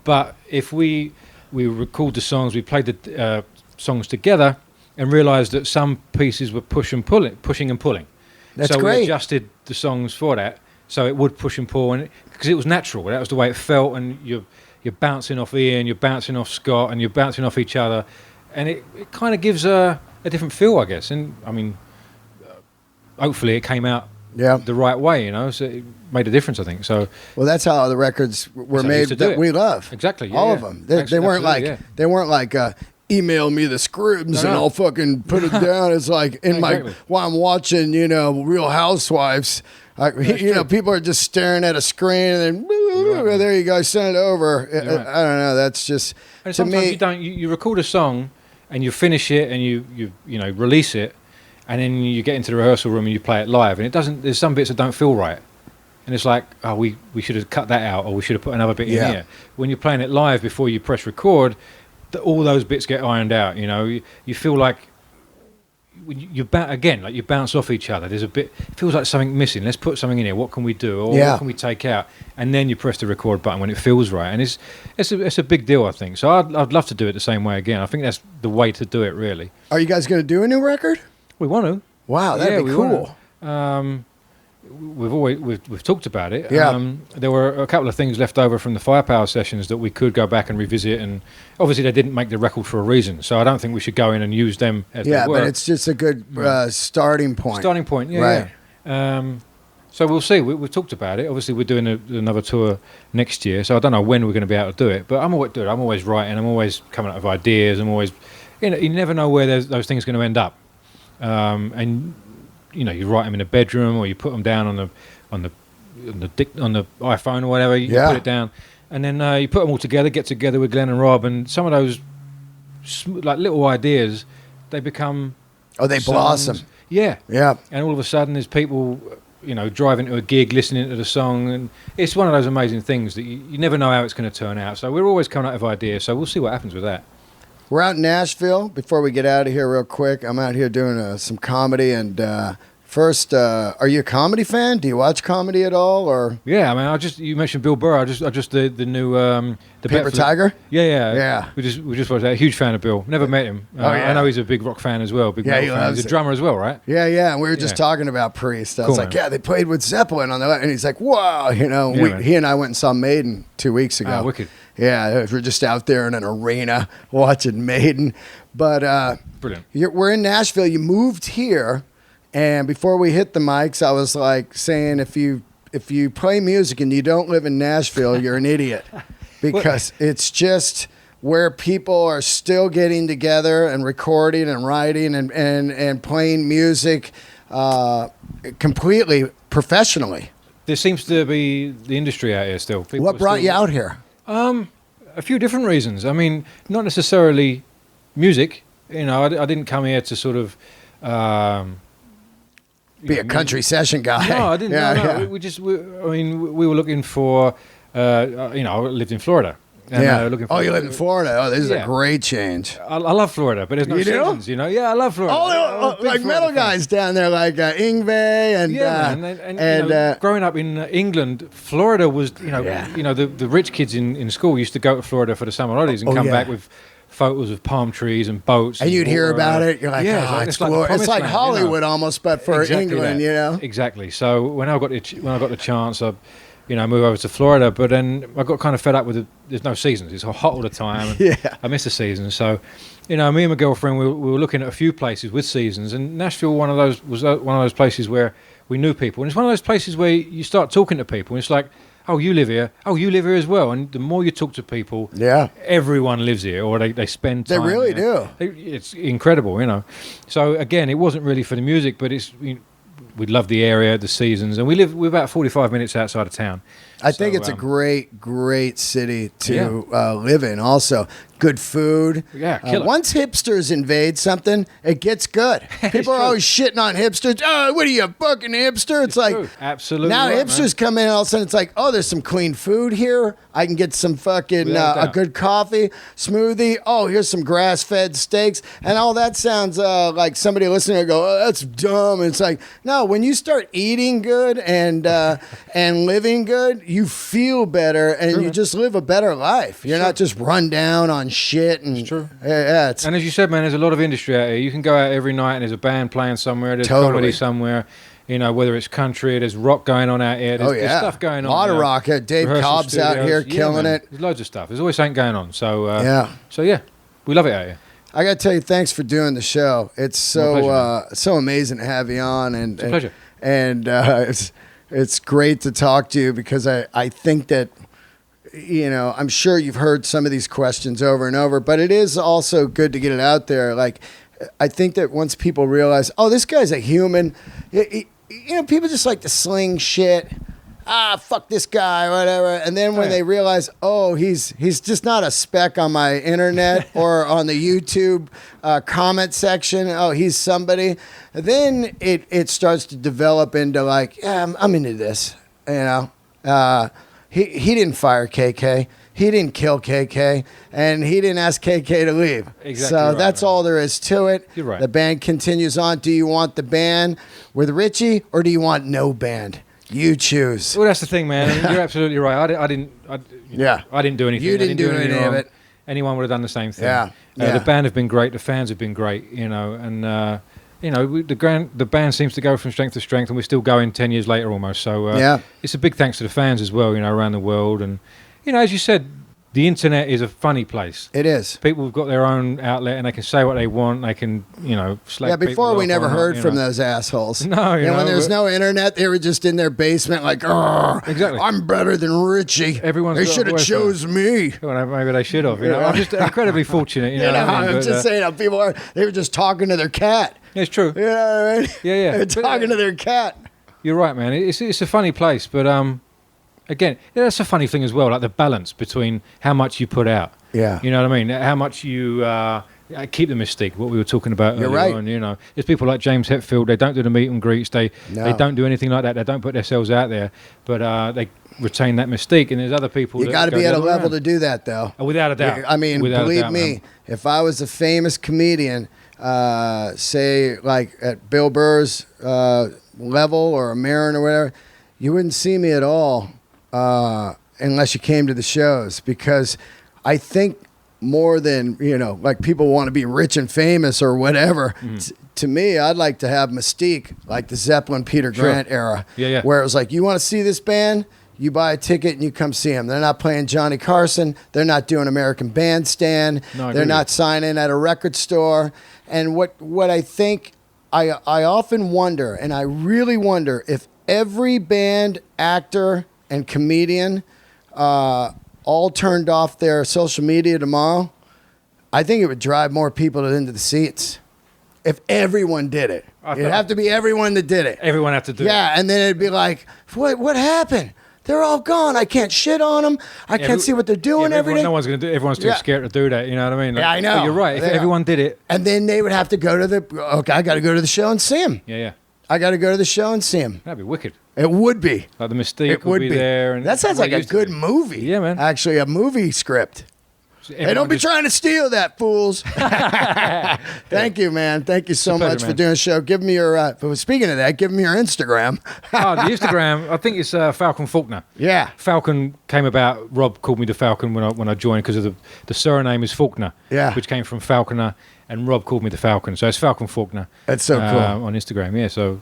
But if we record the songs, we played the songs together and realised that some pieces were pushing and pulling. That's so great. We adjusted the songs for that, so it would push and pull, and because it was natural. That was the way it felt, and you're bouncing off Ian, you're bouncing off Scott, and you're bouncing off each other, and it kind of gives a different feel, I guess. And I mean, hopefully it came out the right way, you know, so it made a difference, I think. So well, that's how the records were made that we love. Exactly. All of them. They weren't like email me the scripts and I'll fucking put it down. It's like while I'm watching, you know, Real Housewives, you know, people are just staring at a screen and then there you go, send it over. I don't know. That's just, and to me. You record a song and you finish it and you know, release it. And then you get into the rehearsal room and you play it live, and there's some bits that don't feel right, and it's like, oh, we should have cut that out, or we should have put another bit in here. When you're playing it live before you press record, all those bits get ironed out. You know, you feel like you bounce off each other. There's a bit, it feels like something missing. Let's put something in here. What can we do? Or what can we take out? And then you press the record button when it feels right, and it's a big deal, I think. So I'd love to do it the same way again. I think that's the way to do it, really. Are you guys going to do a new record? We want to. Wow, that'd be cool. We've talked about it. Yeah. There were a couple of things left over from the Firepower sessions that we could go back and revisit, and obviously they didn't make the record for a reason, so I don't think we should go in and use them as they were. But it's just a good starting point. Starting point, yeah. Right. So we'll see. We've talked about it. Obviously, we're doing another tour next year, so I don't know when we're going to be able to do it. But I'm always writing. I'm always coming up with ideas. I'm always, you know, you never know where those things are going to end up. And you know, you write them in a bedroom, or you put them down on the iPhone or whatever. You put it down, and then you put them all together. Get together with Glenn and Rob, and some of those like little ideas, they become they songs. blossom. Yeah. And all of a sudden, there's people, you know, driving to a gig, listening to the song, and it's one of those amazing things that you never know how it's going to turn out. So we're always coming out of ideas. So we'll see what happens with that. We're out in Nashville. Before we get out of here real quick, I'm out here doing some comedy and First, are you a comedy fan? Do you watch comedy at all, or? Yeah, I mean, you mentioned Bill Burr. I just the new the Paper Tiger. Yeah. We just watched that. Huge fan of Bill. Never met him. I know he's a big rock fan as well. Big metal fan. He's a drummer as well, right? Yeah. And we were just talking about Priest. I was like, they played with Zeppelin on the, and he's like, wow, he and I went and saw Maiden 2 weeks ago. Wicked. Yeah, we're just out there in an arena watching Maiden. But brilliant. We're in Nashville. You moved here. And before we hit the mics, I was like saying, if you play music and you don't live in Nashville, you're an idiot, because it's just where people are still getting together and recording and writing and playing music completely professionally. There seems to be the industry out here still. What brought you out here? A few different reasons. I mean, not necessarily music. You know, I didn't come here to sort of. Be a country session guy. No, I didn't. No. We were looking for. I lived in Florida. And, you live in Florida. Oh, this is a great change. I love Florida, but there's no seasons. You know, I love Florida. Like metal guys down there, like Yngwie and growing up in England, Florida was the rich kids in school used to go to Florida for the summer holidays and come back with photos of palm trees and boats. And you'd hear about it. You're like, it's like Hollywood almost, but for England, Exactly. So when I got the chance, I move over to Florida, but then I got kind of fed up with there's no seasons. It's hot all the time. And I miss the seasons. So, me and my girlfriend, we were looking at a few places with seasons, and Nashville was one of those places where we knew people. And it's one of those places where you start talking to people, and it's like, oh, you live here. Oh, you live here as well. And the more you talk to people, everyone lives here, or they spend time. They really do. It's incredible, So again, it wasn't really for the music, but we love the area, the seasons, and we're about 45 minutes outside of town. I think it's a great city to live in. Also, good food. Once hipsters invade something, it gets good. People are always shitting on hipsters. Oh, what are you, a fucking hipster? It's like, absolutely. Now hipsters come in, all of a sudden it's like, oh, there's some clean food here. I can get some fucking a good coffee, smoothie. Oh, here's some grass-fed steaks, and all that sounds like somebody listening will go, oh, that's dumb. And it's like, no, when you start eating good and living good, you feel better, and you just live a better life. You're not just run down on shit. And, it's true. And as you said, man, there's a lot of industry out here. You can go out every night and there's a band playing somewhere. There's comedy somewhere. Whether it's country, there's rock going on out here. There's stuff going on. A lot of rock. Dave Cobb's out here killing it. There's loads of stuff. There's always something going on. So we love it out here. I got to tell you, thanks for doing the show. It's so amazing to have you on. It's a pleasure. And it's great to talk to you, because I think that, I'm sure you've heard some of these questions over and over, but it is also good to get it out there. Like, I think that once people realize, oh, this guy's a human, people just like to sling shit. Fuck this guy, whatever. And then when they realize, oh, he's just not a speck on my internet or on the YouTube comment section. Oh, he's somebody. Then it starts to develop into like, I'm into this. He didn't fire KK. He didn't kill KK, and he didn't ask KK to leave. Exactly. So that's all there is to it. You're right. The band continues on. Do you want the band with Richie, or do you want no band? You choose. Well, that's the thing, man. You're absolutely right. I didn't do anything. You didn't do anything of it. Anyone would have done the same thing. Yeah. The band have been great. The fans have been great. And the band seems to go from strength to strength, and we're still going 10 years later almost. So it's a big thanks to the fans as well. Around the world, and as you said, the internet is a funny place. It is. People have got their own outlet, and they can say what they want. They can, slag before people we never heard from those. those assholes. No, when there's no internet, they were just in their basement like, exactly. I'm better than Richie. They should have chose me. Well, maybe they should have. I'm just incredibly fortunate. I'm just saying, they were just talking to their cat. It's true. You know what I mean? Yeah. They're talking to their cat. You're right, man. It's a funny place, but again, that's a funny thing as well, like the balance between how much you put out. Yeah. You know what I mean? How much you keep the mystique, what we were talking about earlier on. There's people like James Hetfield, they don't do the meet and greets, they don't do anything like that, they don't put themselves out there, but they retain that mystique. And there's other people you got to be at a level to do that, though. Without a doubt. I mean, believe me, if I was a famous comedian, say like at Bill Burr's level or a Marin or whatever, you wouldn't see me at all unless you came to the shows, because I think more than, like people want to be rich and famous or whatever. To me, I'd like to have mystique, like the Zeppelin, Peter Grant era, where it was like, you want to see this band? You buy a ticket and you come see them. They're not playing Johnny Carson. They're not doing American Bandstand. They're not signing at a record store. And what I think, I often wonder, and I really wonder, if every band, actor, and comedian all turned off their social media tomorrow, I think it would drive more people into the seats. If everyone did it. It'd have to be everyone that did it. Everyone had to do it. Yeah, and then it'd be like, what happened? They're all gone. I can't shit on them. I can't see what they're doing every day. No one's going to do it. Everyone's too scared to do that. You know what I mean? I know. But you're right. If everyone did it. And then they would have to go to I got to go to the show and see him. Yeah. I got to go to the show and see him. That'd be wicked. It would be. Like the mystique would be there. And that sounds like a good movie. Yeah, man. Actually, a movie script. Hey, don't be trying to steal that, fools. Thank you, man. Thank you so much for doing the show. Give me your, speaking of that, give me your Instagram. The Instagram, I think it's Falcon Faulkner. Yeah. Falcon came about, Rob called me the Falcon when I joined, because of the surname is Faulkner, which came from Falconer, and Rob called me the Falcon. So it's Falcon Faulkner. That's so cool. On Instagram, yeah. So,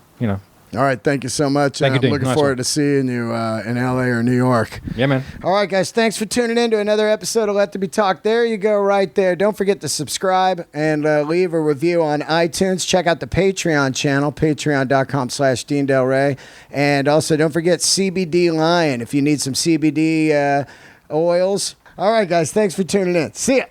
All right, thank you so much. Thank you, Dean. I'm looking forward to seeing you in LA or New York. Yeah, man. All right, guys, thanks for tuning in to another episode of Let There Be Talk. There you go, right there. Don't forget to subscribe and leave a review on iTunes. Check out the Patreon channel, patreon.com/Dean Del Rey. And also, don't forget CBD Lion if you need some CBD oils. All right, guys, thanks for tuning in. See ya.